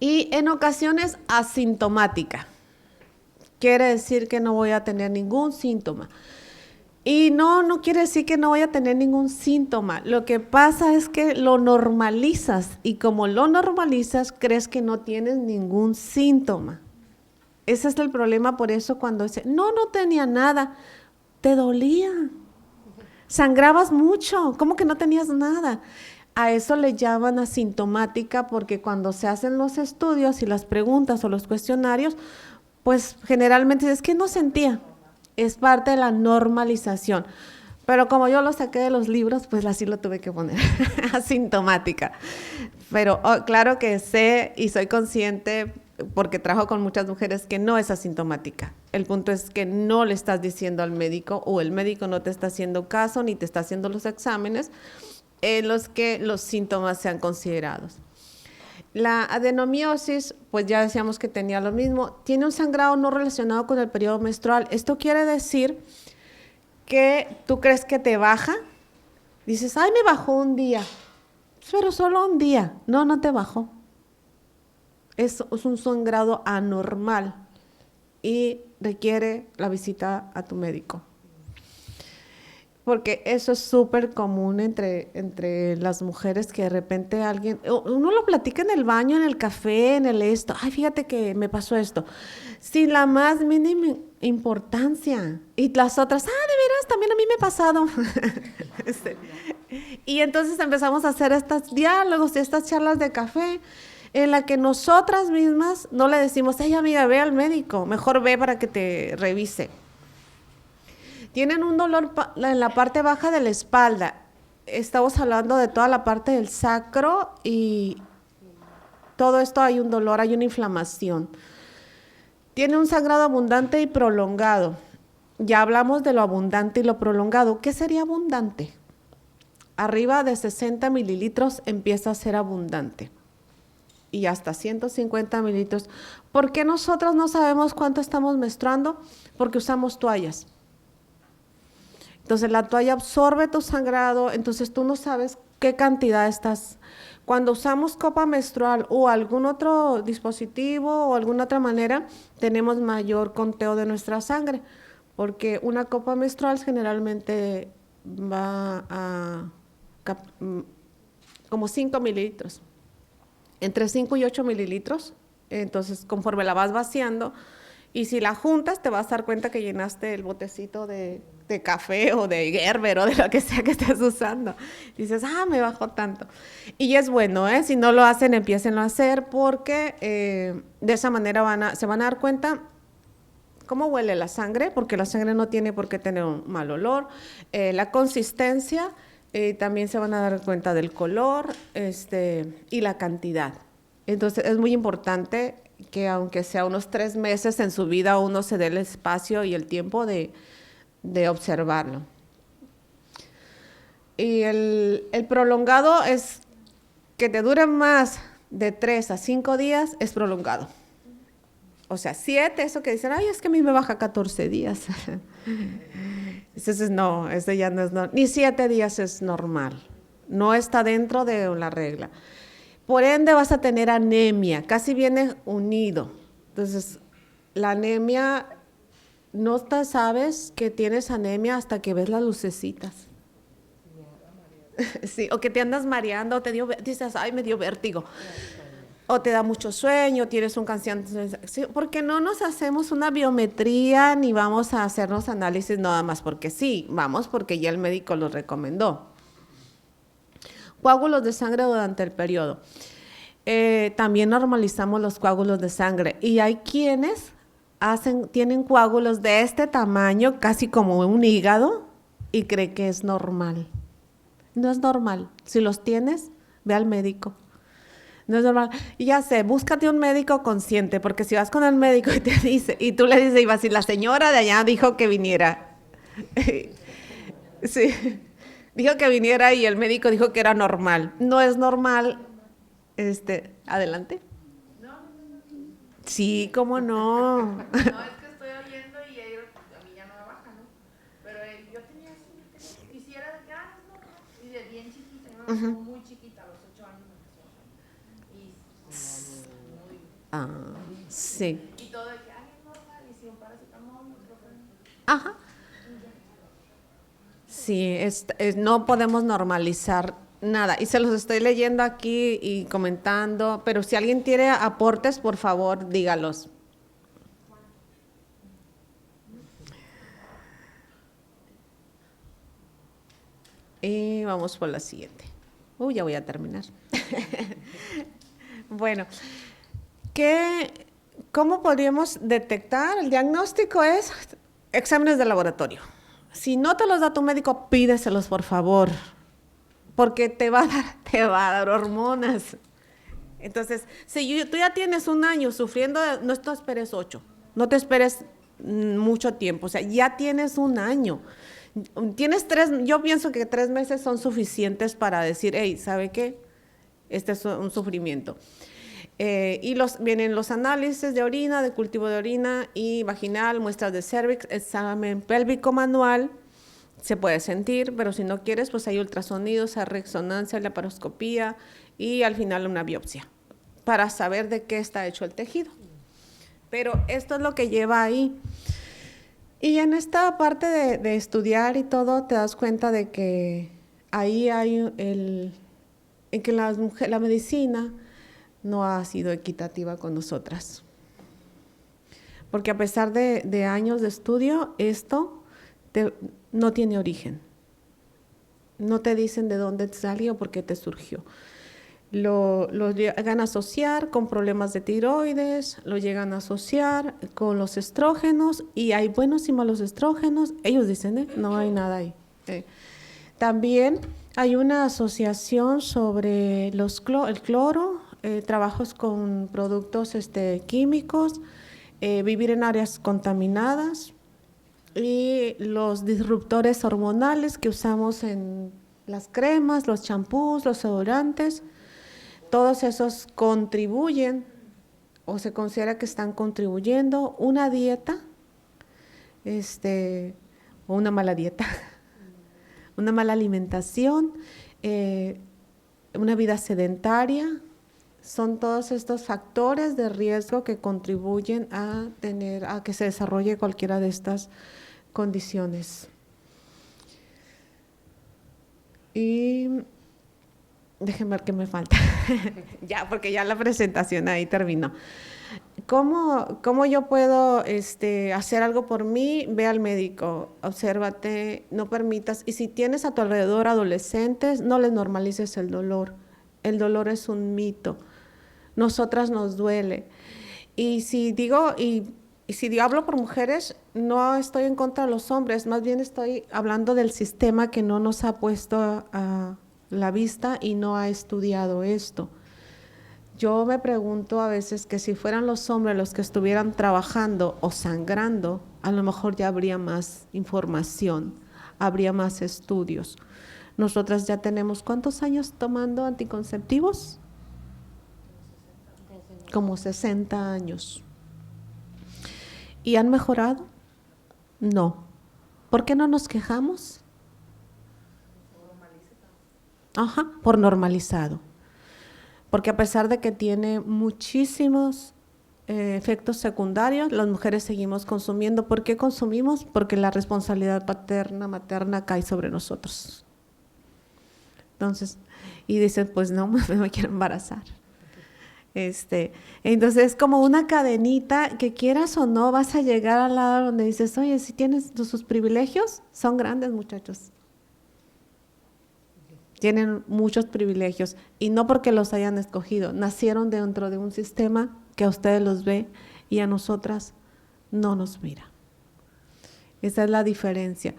S3: Y en ocasiones asintomática. Quiere decir que no voy a tener ningún síntoma. Y no quiere decir que no voy a tener ningún síntoma. Lo que pasa es que lo normalizas y como lo normalizas, crees que no tienes ningún síntoma. Ese es el problema, por eso cuando dice, no tenía nada, te dolía. Sangrabas mucho, ¿cómo que no tenías nada? A eso le llaman asintomática porque cuando se hacen los estudios y las preguntas o los cuestionarios, pues generalmente es que no sentía. Es parte de la normalización. Pero como yo lo saqué de los libros, pues así lo tuve que poner, asintomática. Pero claro que sé y soy consciente, porque trabajo con muchas mujeres, que no es asintomática. El punto es que no le estás diciendo al médico o el médico no te está haciendo caso ni te está haciendo los exámenes en los que los síntomas sean considerados. La adenomiosis, pues ya decíamos que tenía lo mismo, tiene un sangrado no relacionado con el periodo menstrual. Esto quiere decir que tú crees que te baja, dices, ay, me bajó un día, pero solo un día. No te bajó. Es un sangrado anormal y requiere la visita a tu médico. Porque eso es súper común entre las mujeres, que de repente uno lo platica en el baño, en el café, en el esto, ay, fíjate que me pasó esto, sin la más mínima importancia. Y las otras, de veras, también a mí me ha pasado. Y entonces empezamos a hacer estos diálogos y estas charlas de café, en la que nosotras mismas no le decimos, ay, amiga, ve al médico, mejor ve para que te revise. Tienen un dolor en la parte baja de la espalda. Estamos hablando de toda la parte del sacro y todo esto hay un dolor, hay una inflamación. Tiene un sangrado abundante y prolongado. Ya hablamos de lo abundante y lo prolongado. ¿Qué sería abundante? Arriba de 60 mililitros empieza a ser abundante. Y hasta 150 mililitros. ¿Por qué nosotros no sabemos cuánto estamos menstruando? Porque usamos toallas. Entonces la toalla absorbe tu sangrado, entonces tú no sabes qué cantidad estás. Cuando usamos copa menstrual o algún otro dispositivo o alguna otra manera, tenemos mayor conteo de nuestra sangre, porque una copa menstrual generalmente va a como 5 mililitros, entre 5 y 8 mililitros. Entonces conforme la vas vaciando, y si la juntas te vas a dar cuenta que llenaste el botecito de café o de Gerber o de lo que sea que estés usando. Dices, me bajó tanto. Y es bueno, si no lo hacen, empiécenlo a hacer, porque de esa manera se van a dar cuenta cómo huele la sangre, porque la sangre no tiene por qué tener un mal olor. La consistencia, también se van a dar cuenta del color y la cantidad. Entonces es muy importante que aunque sea unos 3 meses en su vida, uno se dé el espacio y el tiempo de observarlo. Y el prolongado es que te dure más de 3 a 5 días, es prolongado. O sea, 7, eso que dicen, ay, es que a mí me baja 14 días. Entonces no, eso ya no es normal. Ni 7 días es normal. No está dentro de la regla. Por ende vas a tener anemia, casi viene unido. Entonces, la anemia, no sabes que tienes anemia hasta que ves las lucecitas. Sí, o que te andas mareando, o dices, ay, me dio vértigo. O te da mucho sueño, tienes un cansancio. Sí, porque no nos hacemos una biometría ni vamos a hacernos análisis nada más porque sí, vamos porque ya el médico lo recomendó. Coágulos de sangre durante el periodo. También normalizamos los coágulos de sangre y hay quienes tienen coágulos de este tamaño, casi como un hígado, y cree que es normal. No es normal. Si los tienes, ve al médico. No es normal. Y ya sé, búscate un médico consciente, porque si vas con el médico y te dice, y tú le dices, iba así, la señora de allá dijo que viniera. Sí. Dijo que viniera y el médico dijo que era normal. No es normal. Adelante.
S5: No.
S3: Sí, cómo no.
S5: No, es que estoy oyendo y a mí ya no me baja, ¿no? Pero
S3: Ujú.
S5: muy chiquita, a los 8 años empezó. Y muy...
S3: Sí.
S5: Y todo de que, ay, es normal, y si un paracetamol, otro...
S3: Ajá. Sí, no podemos normalizar nada. Y se los estoy leyendo aquí y comentando, pero si alguien tiene aportes, por favor, dígalos. Y vamos por la siguiente. Ya voy a terminar. Bueno, ¿cómo podríamos detectar? El diagnóstico es exámenes de laboratorio. Si no te los da tu médico, pídeselos, por favor, porque te va a dar hormonas. Entonces, si tú ya tienes un año sufriendo, no te esperes 8, no te esperes mucho tiempo, o sea, ya tienes un año. Tienes 3, yo pienso que 3 meses son suficientes para decir, hey, ¿sabe qué? Este es un sufrimiento. Y vienen los análisis de orina, de cultivo de orina y vaginal, muestras de cervix, examen pélvico manual, se puede sentir, pero si no quieres, pues hay ultrasonidos, hay resonancia, laparoscopía y al final una biopsia para saber de qué está hecho el tejido. Pero esto es lo que lleva ahí. Y en esta parte de estudiar y todo, te das cuenta de que ahí hay en que la medicina no ha sido equitativa con nosotras. Porque a pesar de años de estudio, esto no tiene origen. No te dicen de dónde salió o por qué te surgió. Lo llegan a asociar con problemas de tiroides, lo llegan a asociar con los estrógenos, y hay buenos y malos estrógenos. Ellos dicen, no hay nada ahí. También hay una asociación sobre el cloro, trabajos con productos químicos, vivir en áreas contaminadas y los disruptores hormonales que usamos en las cremas, los champús, los deodorantes. Todos esos contribuyen o se considera que están contribuyendo. Una dieta, o una mala dieta, una mala alimentación, una vida sedentaria, son todos estos factores de riesgo que contribuyen a que se desarrolle cualquiera de estas condiciones. Y déjenme ver qué me falta. Ya, porque ya la presentación ahí terminó. ¿Cómo yo puedo hacer algo por mí? Ve al médico, obsérvate, no permitas. Y si tienes a tu alrededor adolescentes, no les normalices el dolor. El dolor es un mito. Nosotras nos duele. Y si hablo por mujeres, no estoy en contra de los hombres, más bien estoy hablando del sistema que no nos ha puesto a la vista y no ha estudiado esto. Yo me pregunto a veces que si fueran los hombres los que estuvieran trabajando o sangrando, a lo mejor ya habría más información, habría más estudios. Nosotras ya tenemos, ¿cuántos años tomando anticonceptivos? Como 60 años. ¿Y han mejorado? No. ¿Por qué no nos quejamos? Por normalizado. Porque a pesar de que tiene muchísimos efectos secundarios, las mujeres seguimos consumiendo. ¿Por qué consumimos? Porque la responsabilidad materna cae sobre nosotros. Entonces, y dicen, pues no, me quiero embarazar. Entonces es como una cadenita que quieras o no vas a llegar al lado donde dices, oye, si tienes sus privilegios, son grandes, muchachos. Tienen muchos privilegios y no porque los hayan escogido, nacieron dentro de un sistema que a ustedes los ve y a nosotras no nos mira. Esa es la diferencia.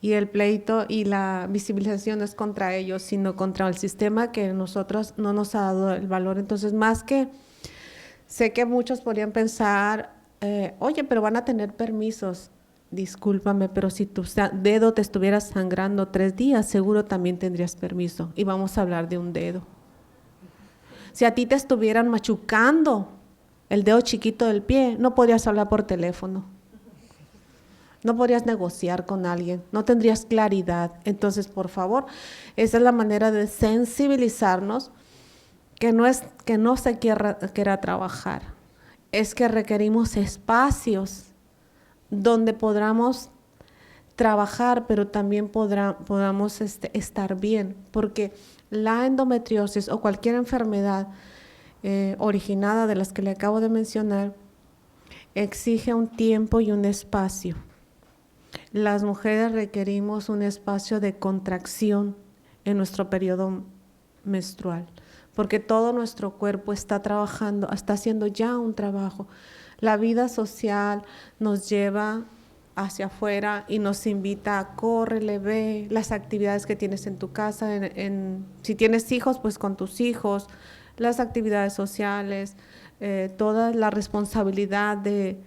S3: Y el pleito y la visibilización no es contra ellos, sino contra el sistema que nosotros no nos ha dado el valor. Entonces, más que, sé que muchos podrían pensar, oye, pero van a tener permisos. Discúlpame, pero si tu dedo te estuviera sangrando 3 días, seguro también tendrías permiso. Y vamos a hablar de un dedo. Si a ti te estuvieran machucando el dedo chiquito del pie, no podrías hablar por teléfono. no podrías negociar con alguien, no tendrías claridad. Entonces, por favor, esa es la manera de sensibilizarnos, que no es que no se quiera trabajar, es que requerimos espacios donde podamos trabajar, pero también podamos estar bien, porque la endometriosis o cualquier enfermedad originada de las que le acabo de mencionar exige un tiempo y un espacio. Las mujeres requerimos un espacio de contracción en nuestro periodo menstrual, porque todo nuestro cuerpo está trabajando, está haciendo ya un trabajo. La vida social nos lleva hacia afuera y nos invita a córrele, ve las actividades que tienes en tu casa, si tienes hijos, pues con tus hijos, las actividades sociales, toda la responsabilidad de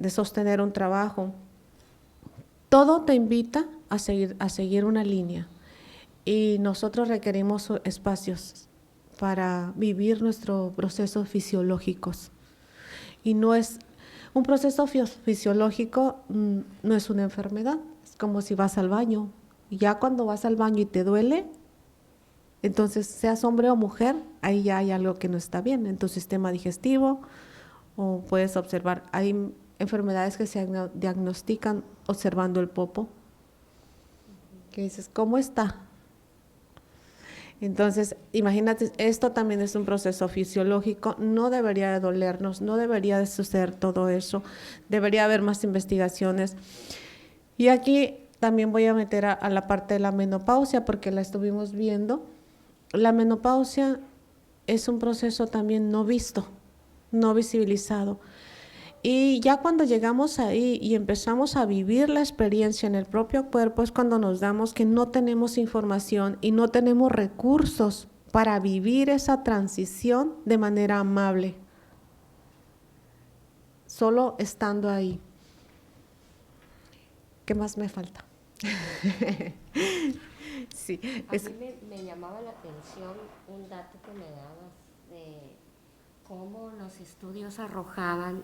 S3: sostener un trabajo. Todo te invita a seguir una línea, y nosotros requerimos espacios para vivir nuestros procesos fisiológicos. Y no es un proceso fisiológico, no es una enfermedad, es como si vas al baño. Y ya cuando vas al baño y te duele, entonces seas hombre o mujer, ahí ya hay algo que no está bien en tu sistema digestivo, o puedes observar, hay enfermedades que se diagnostican observando el popo, que dices, ¿cómo está? Entonces, imagínate, esto también es un proceso fisiológico, no debería de dolernos, no debería de suceder todo eso, debería haber más investigaciones. Y aquí también voy a meter a la parte de la menopausia, porque la estuvimos viendo. La menopausia es un proceso también no visto, no visibilizado. Y ya cuando llegamos ahí y empezamos a vivir la experiencia en el propio cuerpo, es cuando nos damos que no tenemos información y no tenemos recursos para vivir esa transición de manera amable, solo estando ahí. ¿Qué más me falta? Sí,
S2: a mí me llamaba la atención un dato que me dabas de cómo los estudios arrojaban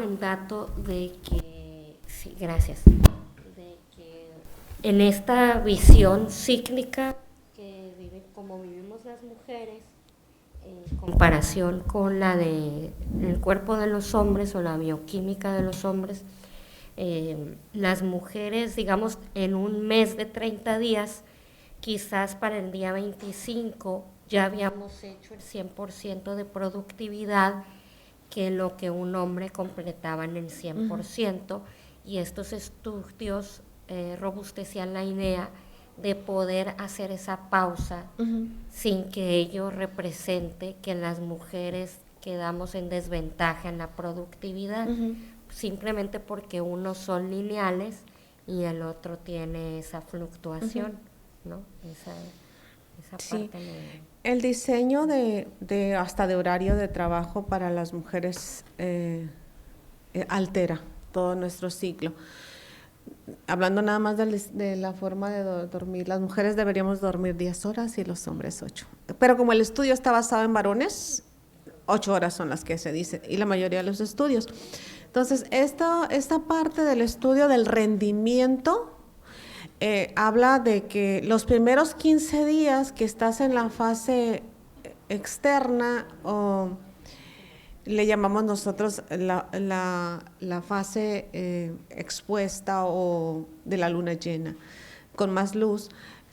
S2: el dato de que, sí, gracias, de que en esta visión cíclica que como vivimos las mujeres, en comparación con la del cuerpo de los hombres o la bioquímica de los hombres, las mujeres, digamos, en un mes de 30 días, quizás para el día 25 ya habíamos hecho el 100% de productividad, que lo que un hombre completaba en el 100%, y estos estudios robustecían la idea de poder hacer esa pausa sin que ello represente que las mujeres quedamos en desventaja en la productividad, simplemente porque unos son lineales y el otro tiene esa fluctuación, ¿no? Esa
S3: sí.
S2: parte
S3: El diseño hasta de horario de trabajo para las mujeres altera todo nuestro ciclo. Hablando nada más de la forma de dormir, las mujeres deberíamos dormir 10 horas y los hombres 8. Pero como el estudio está basado en varones, 8 horas son las que se dicen, y la mayoría de los estudios. Entonces, esta parte del estudio del rendimiento habla de que los primeros 15 días que estás en la fase externa, o le llamamos nosotros la fase expuesta o de la luna llena, con más luz,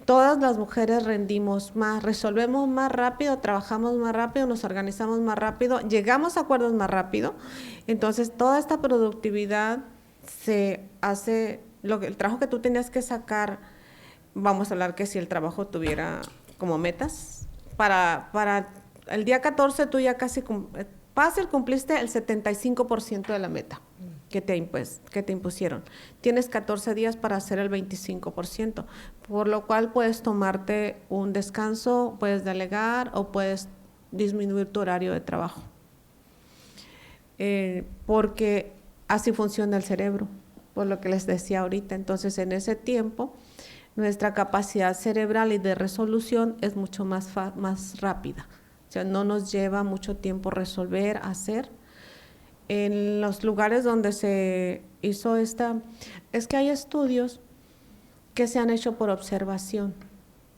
S3: todas las mujeres rendimos más, resolvemos más rápido, trabajamos más rápido, nos organizamos más rápido, llegamos a acuerdos más rápido. Entonces, toda esta productividad se hace, el trabajo que tú tenías que sacar, vamos a hablar que si el trabajo tuviera como metas, para el día 14 tú ya casi fácil cumpliste el 75% de la meta que te impusieron. Tienes 14 días para hacer el 25%, por lo cual puedes tomarte un descanso, puedes delegar o puedes disminuir tu horario de trabajo. Porque así funciona el cerebro, por lo que les decía ahorita. Entonces, en ese tiempo, nuestra capacidad cerebral y de resolución es mucho más rápida. O sea, no nos lleva mucho tiempo resolver, hacer. en los lugares donde se hizo es que hay estudios que se han hecho por observación.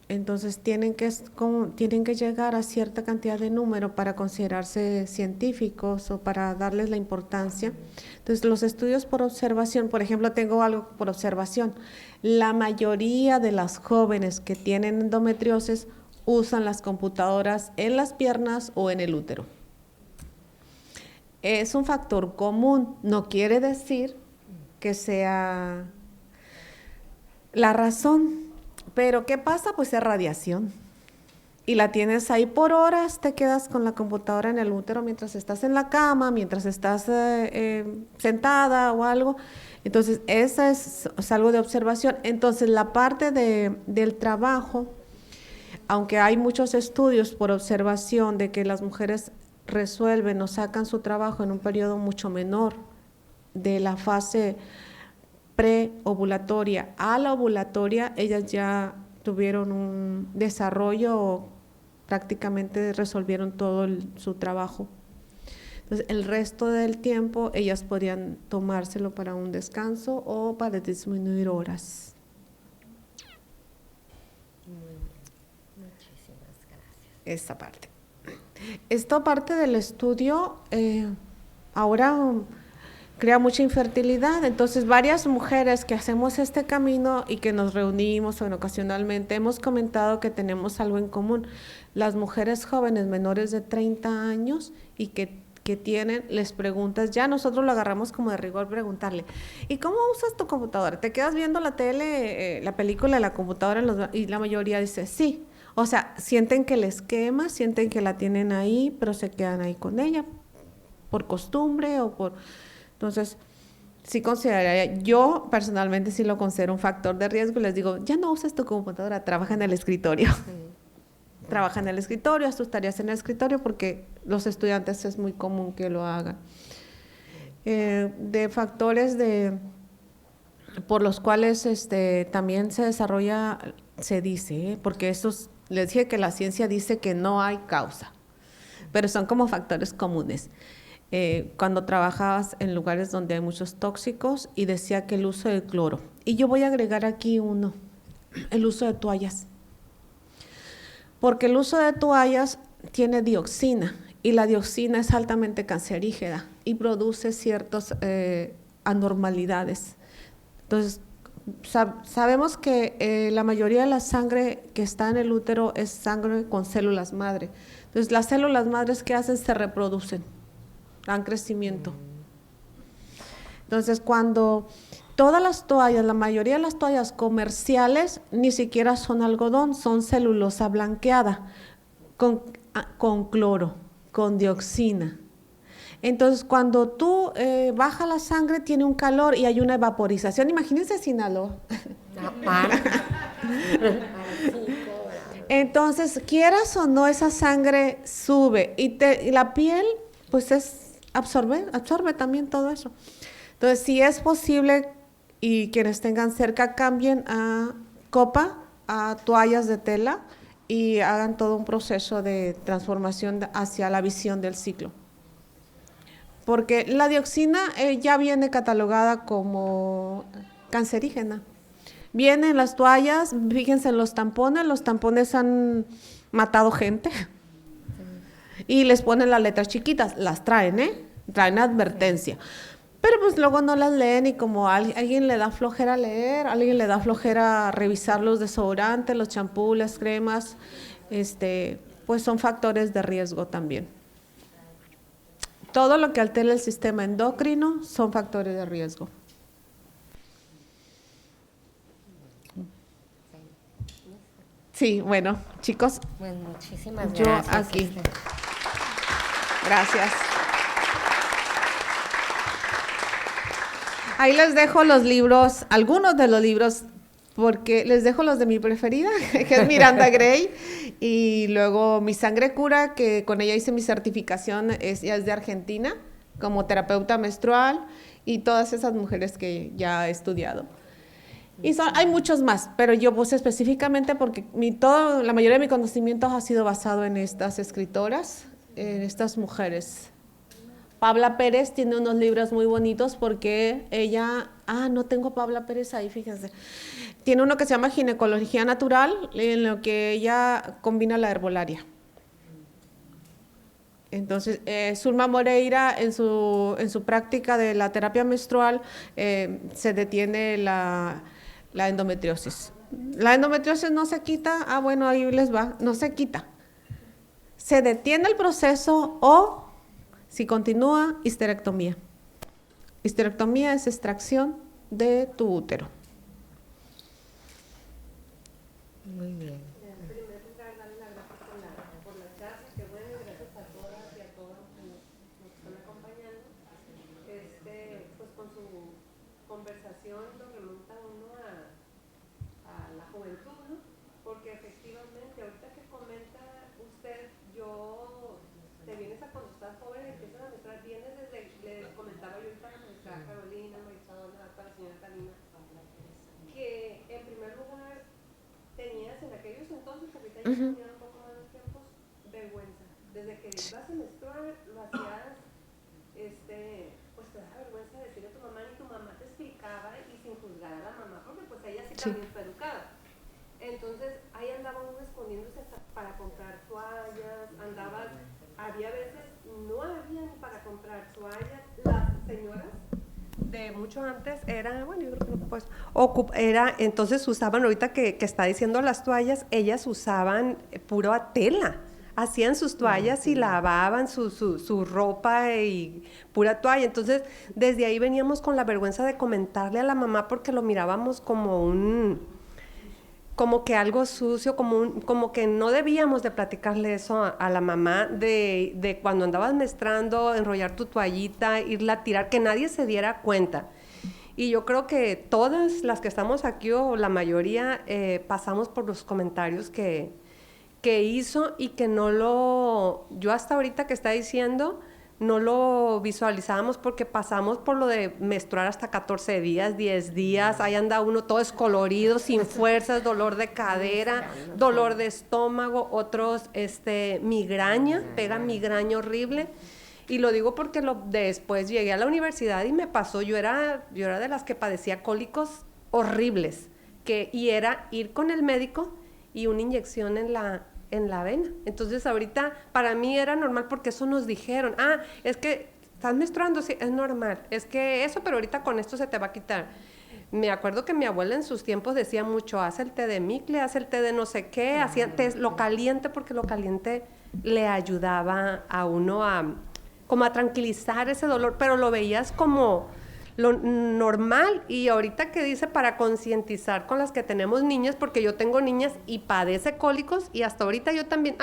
S3: Entonces tienen que llegar a cierta cantidad de número para considerarse científicos o para darles la importancia. Entonces los estudios por observación, por ejemplo, tengo algo por observación. La mayoría de las jóvenes que tienen endometriosis usan las computadoras en las piernas o en el útero. Es un factor común, no quiere decir que sea la razón. Pero ¿qué pasa? Pues es radiación. Y la tienes ahí por horas, te quedas con la computadora en el útero mientras estás en la cama, mientras estás sentada o algo. Entonces, esa es algo de observación. Entonces, la parte del trabajo, aunque hay muchos estudios por observación de que las mujeres resuelven o sacan su trabajo en un periodo mucho menor de la fase preovulatoria a la ovulatoria, ellas ya tuvieron un desarrollo, prácticamente resolvieron todo su trabajo. Entonces, el resto del tiempo ellas podrían tomárselo para un descanso o para disminuir horas.
S2: Muchísimas gracias.
S3: Esta parte. Esta parte del estudio ahora crea mucha infertilidad. Entonces, varias mujeres que hacemos este camino y que nos reunimos ocasionalmente, hemos comentado que tenemos algo en común. Las mujeres jóvenes menores de 30 años y que tienen, les preguntas, ya nosotros lo agarramos como de rigor preguntarle, ¿y cómo usas tu computadora? ¿Te quedas viendo la tele, la película, la computadora? Y la mayoría dice, sí. O sea, sienten que les quema, sienten que la tienen ahí, pero se quedan ahí con ella por costumbre o por... Entonces, sí consideraría, yo personalmente sí lo considero un factor de riesgo y les digo, ya no uses tu computadora, trabaja en el escritorio. Sí. Trabaja en el escritorio, haz tus tareas en el escritorio porque los estudiantes es muy común que lo hagan. De factores por los cuales también se desarrolla, se dice, porque les dije que la ciencia dice que no hay causa, pero son como factores comunes. Cuando trabajabas en lugares donde hay muchos tóxicos y decía que el uso de cloro. Y yo voy a agregar aquí uno, el uso de toallas. Porque el uso de toallas tiene dioxina y la dioxina es altamente cancerígena y produce ciertas anormalidades. Entonces, sabemos que la mayoría de la sangre que está en el útero es sangre con células madre. Entonces, las células madres que hacen se reproducen, dan crecimiento. Entonces, cuando todas las toallas, la mayoría de las toallas comerciales ni siquiera son algodón, son celulosa blanqueada con cloro, con dioxina. Entonces, cuando tú baja la sangre, tiene un calor y hay una vaporización. Imagínense Sinaloa. Entonces, quieras o no, esa sangre sube y la piel, pues absorbe también todo eso. Entonces, si es posible y quienes tengan cerca cambien a copa, a toallas de tela y hagan todo un proceso de transformación hacia la visión del ciclo. Porque la dioxina ya viene catalogada como cancerígena. Vienen las toallas, fíjense en los tampones han matado gente. Y les ponen las letras chiquitas, las traen, traen advertencia. Pero pues luego no las leen y como alguien le da flojera leer, alguien le da flojera revisar los desodorantes, los champús, las cremas, pues son factores de riesgo también. Todo lo que altera el sistema endocrino son factores de riesgo. Sí, bueno, chicos.
S2: Pues muchísimas
S3: yo
S2: gracias.
S3: Aquí. Gracias. Ahí les dejo los libros, algunos de los libros, porque les dejo los de mi preferida, que es Miranda Gray, y luego Mi Sangre Cura, que con ella hice mi certificación, ella es de Argentina, como terapeuta menstrual, y todas esas mujeres que ya he estudiado. Y hay muchos más, pero yo puse específicamente porque la mayoría de mi conocimiento ha sido basado en estas escritoras, en estas mujeres. Paula Pérez tiene unos libros muy bonitos porque ella, no tengo Paula Pérez ahí, fíjense. Tiene uno que se llama Ginecología Natural, en lo que ella combina la herbolaria. Entonces, Zulma Moreira, en su práctica de la terapia menstrual, se detiene la endometriosis. La endometriosis no se quita, bueno, ahí les va, no se quita. Se detiene el proceso o, si continúa, histerectomía. Histerectomía es extracción de tu útero.
S2: Muy bien.
S6: En primer lugar, darle las gracias por la charla, que bueno, gracias a todas y a todos los que nos están acompañando. Pues con su conversación lo remonta uno a la juventud, ¿no? Porque efectivamente, ahorita que comenta usted, te vienes a cuando estás joven, empiezas a menstruar, vienes desde, les comentaba yo ahorita a la maestra Carolina, maestra Dona, para la señora Karina, que en primer lugar tenías en aquellos entonces, que ahorita ya tenían un poco más de tiempos, vergüenza. Desde que ibas a menstruar, lo hacías, pues te da vergüenza decirle a tu mamá, y tu mamá te explicaba y sin juzgar a la mamá, porque pues ella sí también fue educada. Entonces, ahí andaba uno escondiéndose hasta para comprar toallas, había veces, no había ni para comprar toallas, las señoras de mucho antes bueno, yo creo que pues, entonces usaban, ahorita que está diciendo las toallas, ellas usaban pura tela, hacían sus toallas y lavaban su ropa y pura toalla. Entonces, desde ahí veníamos con la vergüenza de comentarle a la mamá porque lo mirábamos como que algo sucio, como que no debíamos de platicarle eso a la mamá de cuando andabas menstruando, enrollar tu toallita, irla a tirar, que nadie se diera cuenta. Y yo creo que todas las que estamos aquí, o la mayoría, pasamos por los comentarios que hizo y que yo hasta ahorita que está diciendo, no lo visualizábamos porque pasamos por lo de menstruar hasta 14 días, 10 días, ahí anda uno todo descolorido, sin fuerzas, dolor de cadera, dolor de estómago, otros migraña, pega migraña horrible. Y lo digo porque después llegué a la universidad y me pasó, yo era de las que padecía cólicos horribles, y era ir con el médico y una inyección en la vena. Entonces ahorita para mí era normal porque eso nos dijeron, es que estás menstruando, sí, es normal, es que eso, pero ahorita con esto se te va a quitar. Me acuerdo que mi abuela en sus tiempos decía mucho, haz el té de micle, haz el té de no sé qué, hacía té, lo caliente, porque lo caliente le ayudaba a uno como a tranquilizar ese dolor, pero lo veías como lo normal. Y ahorita que dice para concientizar con las que tenemos niñas, porque yo tengo niñas y padece cólicos, y hasta ahorita yo también,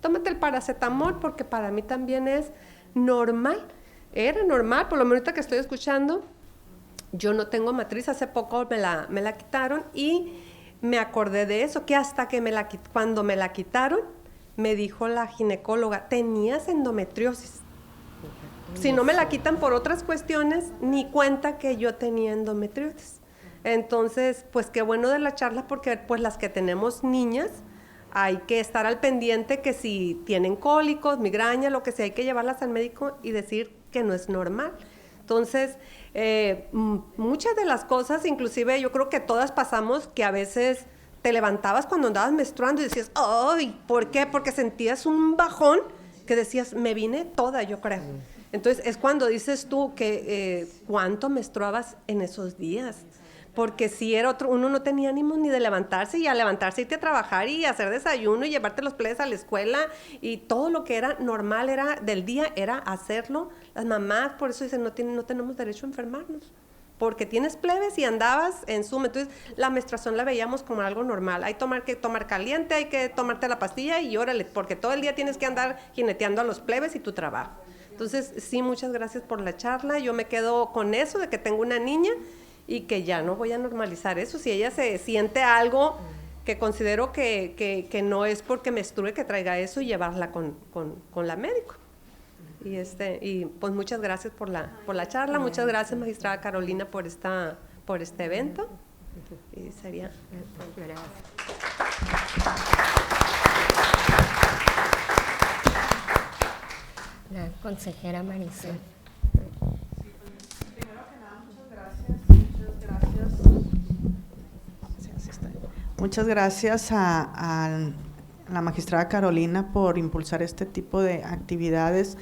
S6: tómate el paracetamol, porque para mí también es normal, era normal, por lo menos ahorita que estoy escuchando, yo no tengo matriz, hace poco me la quitaron, y me acordé de eso, que hasta que cuando me la quitaron, me dijo la ginecóloga, tenías endometriosis. Si no me la quitan por otras cuestiones, ni cuenta que yo tenía endometriosis. Entonces, pues qué bueno de la charla, porque pues las que tenemos niñas, hay que estar al pendiente que si tienen cólicos, migraña, lo que sea, hay que llevarlas al médico y decir que no es normal. Entonces, muchas de las cosas, inclusive yo creo que todas pasamos, que a veces te levantabas cuando andabas menstruando y decías, ¡ay! ¿Por qué? Porque sentías un bajón que decías, me vine toda, yo creo. Entonces, es cuando dices tú que cuánto menstruabas en esos días. Porque si era uno no tenía ánimo ni de levantarse, y a levantarse, irte a trabajar y hacer desayuno y llevarte los plebes a la escuela, y todo lo que era normal del día era hacerlo. Las mamás, por eso dicen, no tenemos derecho a enfermarnos, porque tienes plebes y andabas en Zoom. Entonces, la menstruación la veíamos como algo normal. Hay que tomar caliente, hay que tomarte la pastilla y órale, porque todo el día tienes que andar jineteando a los plebes y tu trabajo. Entonces, sí, muchas gracias por la charla. Yo me quedo con eso de que tengo una niña y que ya no voy a normalizar eso. Si ella se siente algo que considero que no es porque menstrue, que traiga eso y llevarla con la médico. Y pues muchas gracias por la charla. Muchas gracias, magistrada Carolina, por este evento. Y sería...
S2: La consejera Maricel.
S3: Primero que nada, muchas gracias a la magistrada Carolina por impulsar este tipo de actividades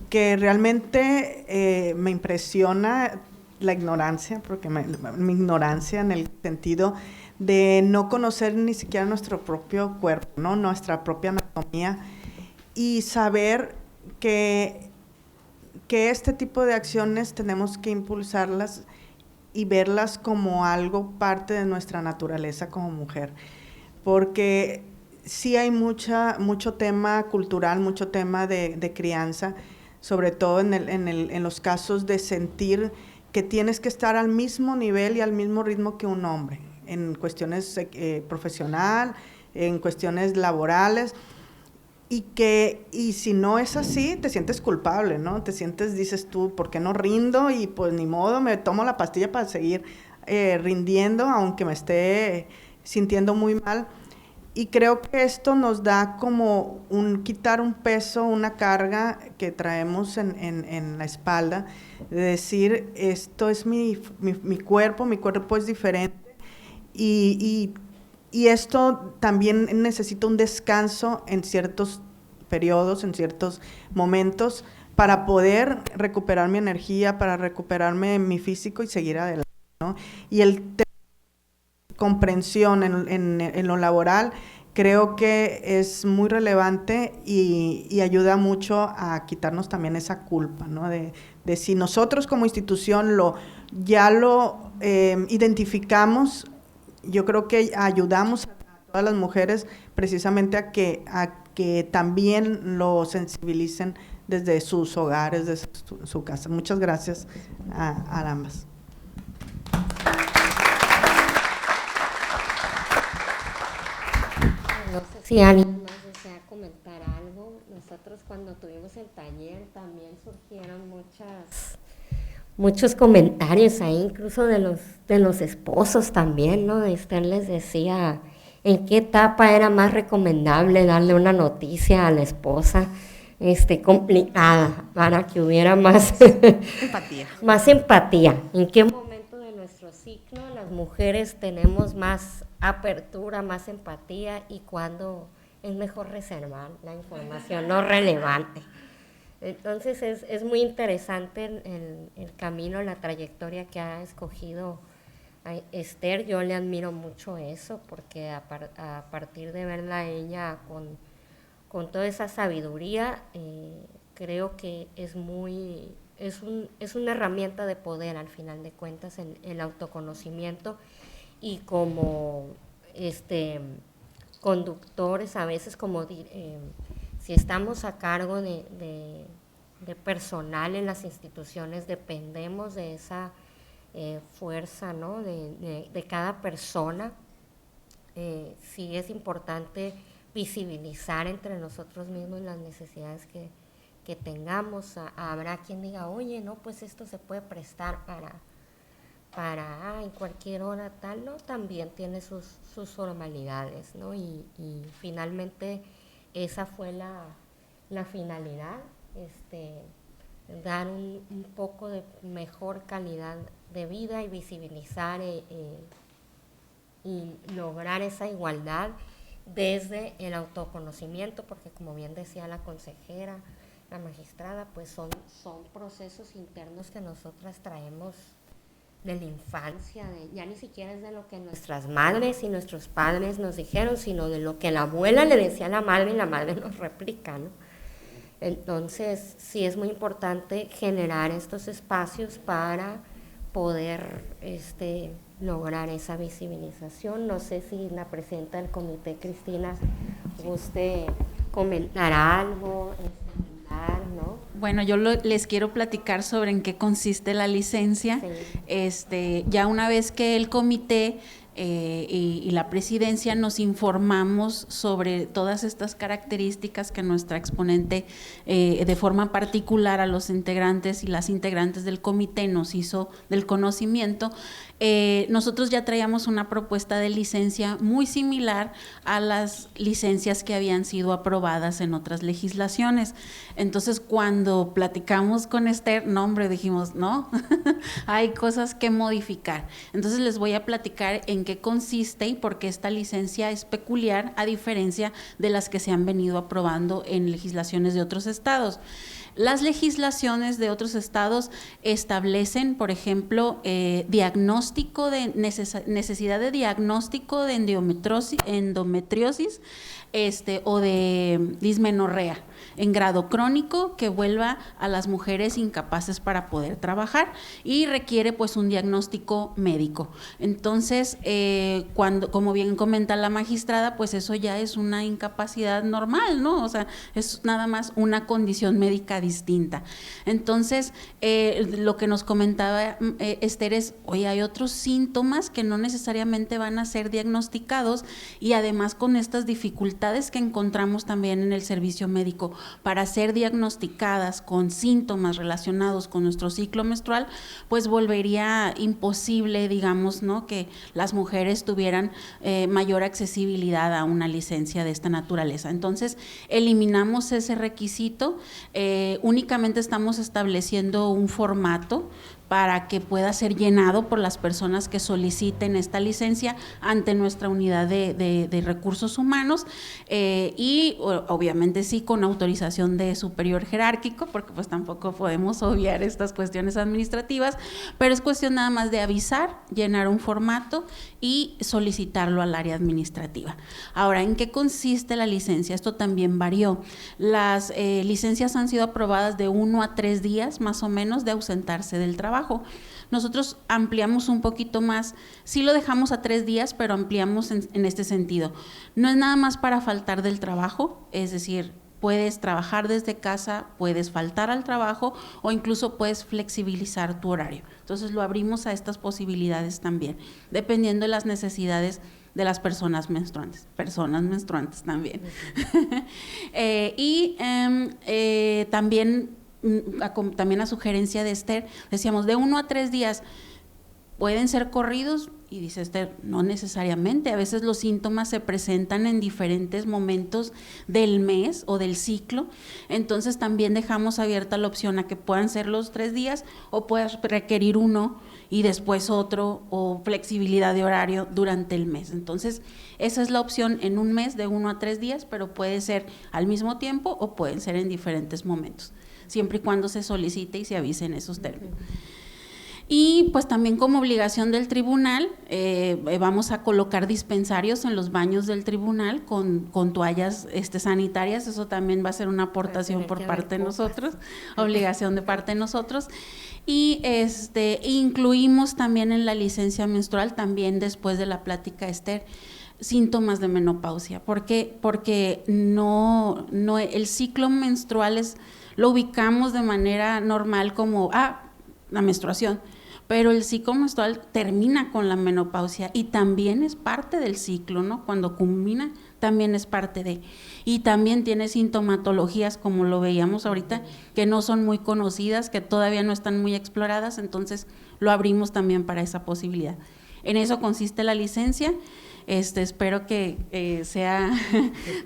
S3: que realmente me impresiona la ignorancia, porque mi ignorancia en el sentido de no conocer ni siquiera nuestro propio cuerpo, ¿no? Nuestra propia anatomía, y saber que este tipo de acciones tenemos que impulsarlas y verlas como algo parte de nuestra naturaleza como mujer, porque sí hay mucho tema cultural, mucho tema de crianza, sobre todo en los casos de sentir que tienes que estar al mismo nivel y al mismo ritmo que un hombre, en cuestiones profesional, en cuestiones laborales, y si no es así, te sientes culpable, ¿no? Te sientes, dices tú, ¿por qué no rindo? Y pues ni modo, me tomo la pastilla para seguir rindiendo, aunque me esté sintiendo muy mal. Y creo que esto nos da como quitar un peso, una carga que traemos en la espalda, de decir, esto es mi cuerpo es diferente, y esto también necesita un descanso en ciertos periodos, en ciertos momentos, para poder recuperar mi energía, para recuperarme mi físico y seguir adelante, ¿no? Y comprensión en lo laboral creo que es muy relevante y ayuda mucho a quitarnos también esa culpa, ¿no? De si nosotros como institución ya lo identificamos, yo creo que ayudamos a todas las mujeres precisamente a que también lo sensibilicen desde sus hogares, desde su casa. Muchas gracias a ambas.
S2: No sé si alguien más desea comentar algo. Nosotros cuando tuvimos el taller también surgieron muchos comentarios ahí, incluso de los esposos también, ¿no? Esther les decía en qué etapa era más recomendable darle una noticia a la esposa complicada para que hubiera más
S3: Empatía.
S2: Más empatía. ¿En qué momento de nuestro ciclo las mujeres tenemos más apertura, más empatía, y cuándo es mejor reservar la información no relevante? Entonces es muy interesante el camino, la trayectoria que ha escogido Esther. Yo le admiro mucho eso, porque a partir de verla a ella con toda esa sabiduría, creo que es una herramienta de poder al final de cuentas, el autoconocimiento, y como conductores a veces, como si estamos a cargo de personal en las instituciones, dependemos de esa fuerza, ¿no? de cada persona. Sí es importante visibilizar entre nosotros mismos las necesidades que tengamos. Habrá quien diga, oye, no, pues esto se puede prestar para en cualquier hora tal, ¿no? También tiene sus formalidades, ¿no? Y finalmente esa fue la finalidad, dar un poco de mejor calidad de vida y visibilizar y lograr esa igualdad desde el autoconocimiento, porque como bien decía la consejera, la magistrada, pues son procesos internos que nosotras traemos de la infancia, ya ni siquiera es de lo que nuestras madres y nuestros padres nos dijeron, sino de lo que la abuela le decía a la madre y la madre nos replica, ¿no? Entonces sí es muy importante generar estos espacios para poder lograr esa visibilización. No sé si la presidenta del comité, Cristina, guste comentar algo, ¿no?
S1: Bueno, yo les quiero platicar sobre en qué consiste la licencia. Sí. Ya una vez que el comité y la presidencia nos informamos sobre todas estas características que nuestra exponente de forma particular a los integrantes y las integrantes del comité nos hizo del conocimiento, nosotros ya traíamos una propuesta de licencia muy similar a las licencias que habían sido aprobadas en otras legislaciones. Entonces, cuando platicamos con Esther, no, hombre, dijimos, no, hay cosas que modificar. Entonces, les voy a platicar en qué consiste y por qué esta licencia es peculiar, a diferencia de las que se han venido aprobando en legislaciones de otros estados. Las legislaciones de otros estados establecen, por ejemplo, diagnóstico de necesidad de diagnóstico de endometriosis o de dismenorrea en grado crónico que vuelva a las mujeres incapaces para poder trabajar y requiere pues un diagnóstico médico. Entonces, como bien comenta la magistrada, pues eso ya es una incapacidad normal, ¿no? O sea, es nada más una condición médica distinta. Entonces, lo que nos comentaba Esther es, oye, hay otros síntomas que no necesariamente van a ser diagnosticados y además con estas dificultades que encontramos también en el servicio médico para ser diagnosticadas con síntomas relacionados con nuestro ciclo menstrual, pues volvería imposible, digamos, ¿no?, que las mujeres tuvieran mayor accesibilidad a una licencia de esta naturaleza. Entonces, eliminamos ese requisito, únicamente estamos estableciendo un formato para que pueda ser llenado por las personas que soliciten esta licencia ante nuestra unidad de recursos humanos y obviamente sí con autorización de superior jerárquico, porque pues tampoco podemos obviar estas cuestiones administrativas, pero es cuestión nada más de avisar, llenar un formato y solicitarlo al área administrativa. Ahora, ¿en qué consiste la licencia? Esto también varió. Las licencias han sido aprobadas de 1 a 3 días más o menos de ausentarse del trabajo. Nosotros ampliamos un poquito más, sí lo dejamos a 3 días, pero ampliamos en este sentido. No es nada más para faltar del trabajo, es decir, puedes trabajar desde casa, puedes faltar al trabajo o incluso puedes flexibilizar tu horario. Entonces lo abrimos a estas posibilidades también, dependiendo de las necesidades de las personas menstruantes también. También a sugerencia de Esther, decíamos de 1 a 3 días, ¿pueden ser corridos? Y dice Esther, no necesariamente, a veces los síntomas se presentan en diferentes momentos del mes o del ciclo, entonces también dejamos abierta la opción a que puedan ser los 3 días o puedas requerir uno y después otro, o flexibilidad de horario durante el mes. Entonces, esa es la opción en un mes de 1 a 3 días, pero puede ser al mismo tiempo o pueden ser en diferentes momentos, siempre y cuando se solicite y se avise en esos términos. Y pues también como obligación del tribunal, vamos a colocar dispensarios en los baños del tribunal con toallas sanitarias. Eso también va a ser una aportación por parte de nosotros, obligación de parte de nosotros. Y incluimos también en la licencia menstrual, también después de la plática Esther, síntomas de menopausia. ¿Por qué? Porque no el ciclo menstrual lo ubicamos de manera normal como la menstruación, pero el ciclo menstrual termina con la menopausia y también es parte del ciclo, ¿no? Cuando culmina también es parte de, y también tiene sintomatologías como lo veíamos ahorita, que no son muy conocidas, que todavía no están muy exploradas, entonces lo abrimos también para esa posibilidad. En eso consiste la licencia. Espero que sea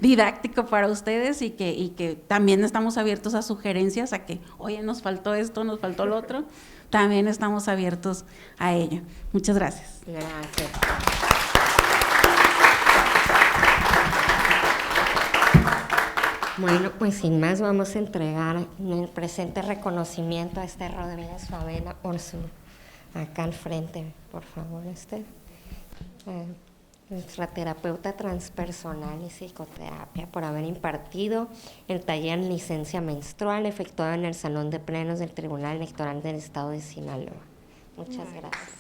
S1: didáctico para ustedes y que también estamos abiertos a sugerencias, a que, oye, nos faltó esto, nos faltó lo otro, también estamos abiertos a ello. Muchas gracias.
S2: Gracias. Bueno, pues sin más vamos a entregar el presente reconocimiento a Esther Rodríguez Favela por su, acá al frente, por favor, Esther. Nuestra terapeuta transpersonal y psicoterapia, por haber impartido el taller en licencia menstrual efectuado en el Salón de Plenos del Tribunal Electoral del Estado de Sinaloa. Muchas gracias.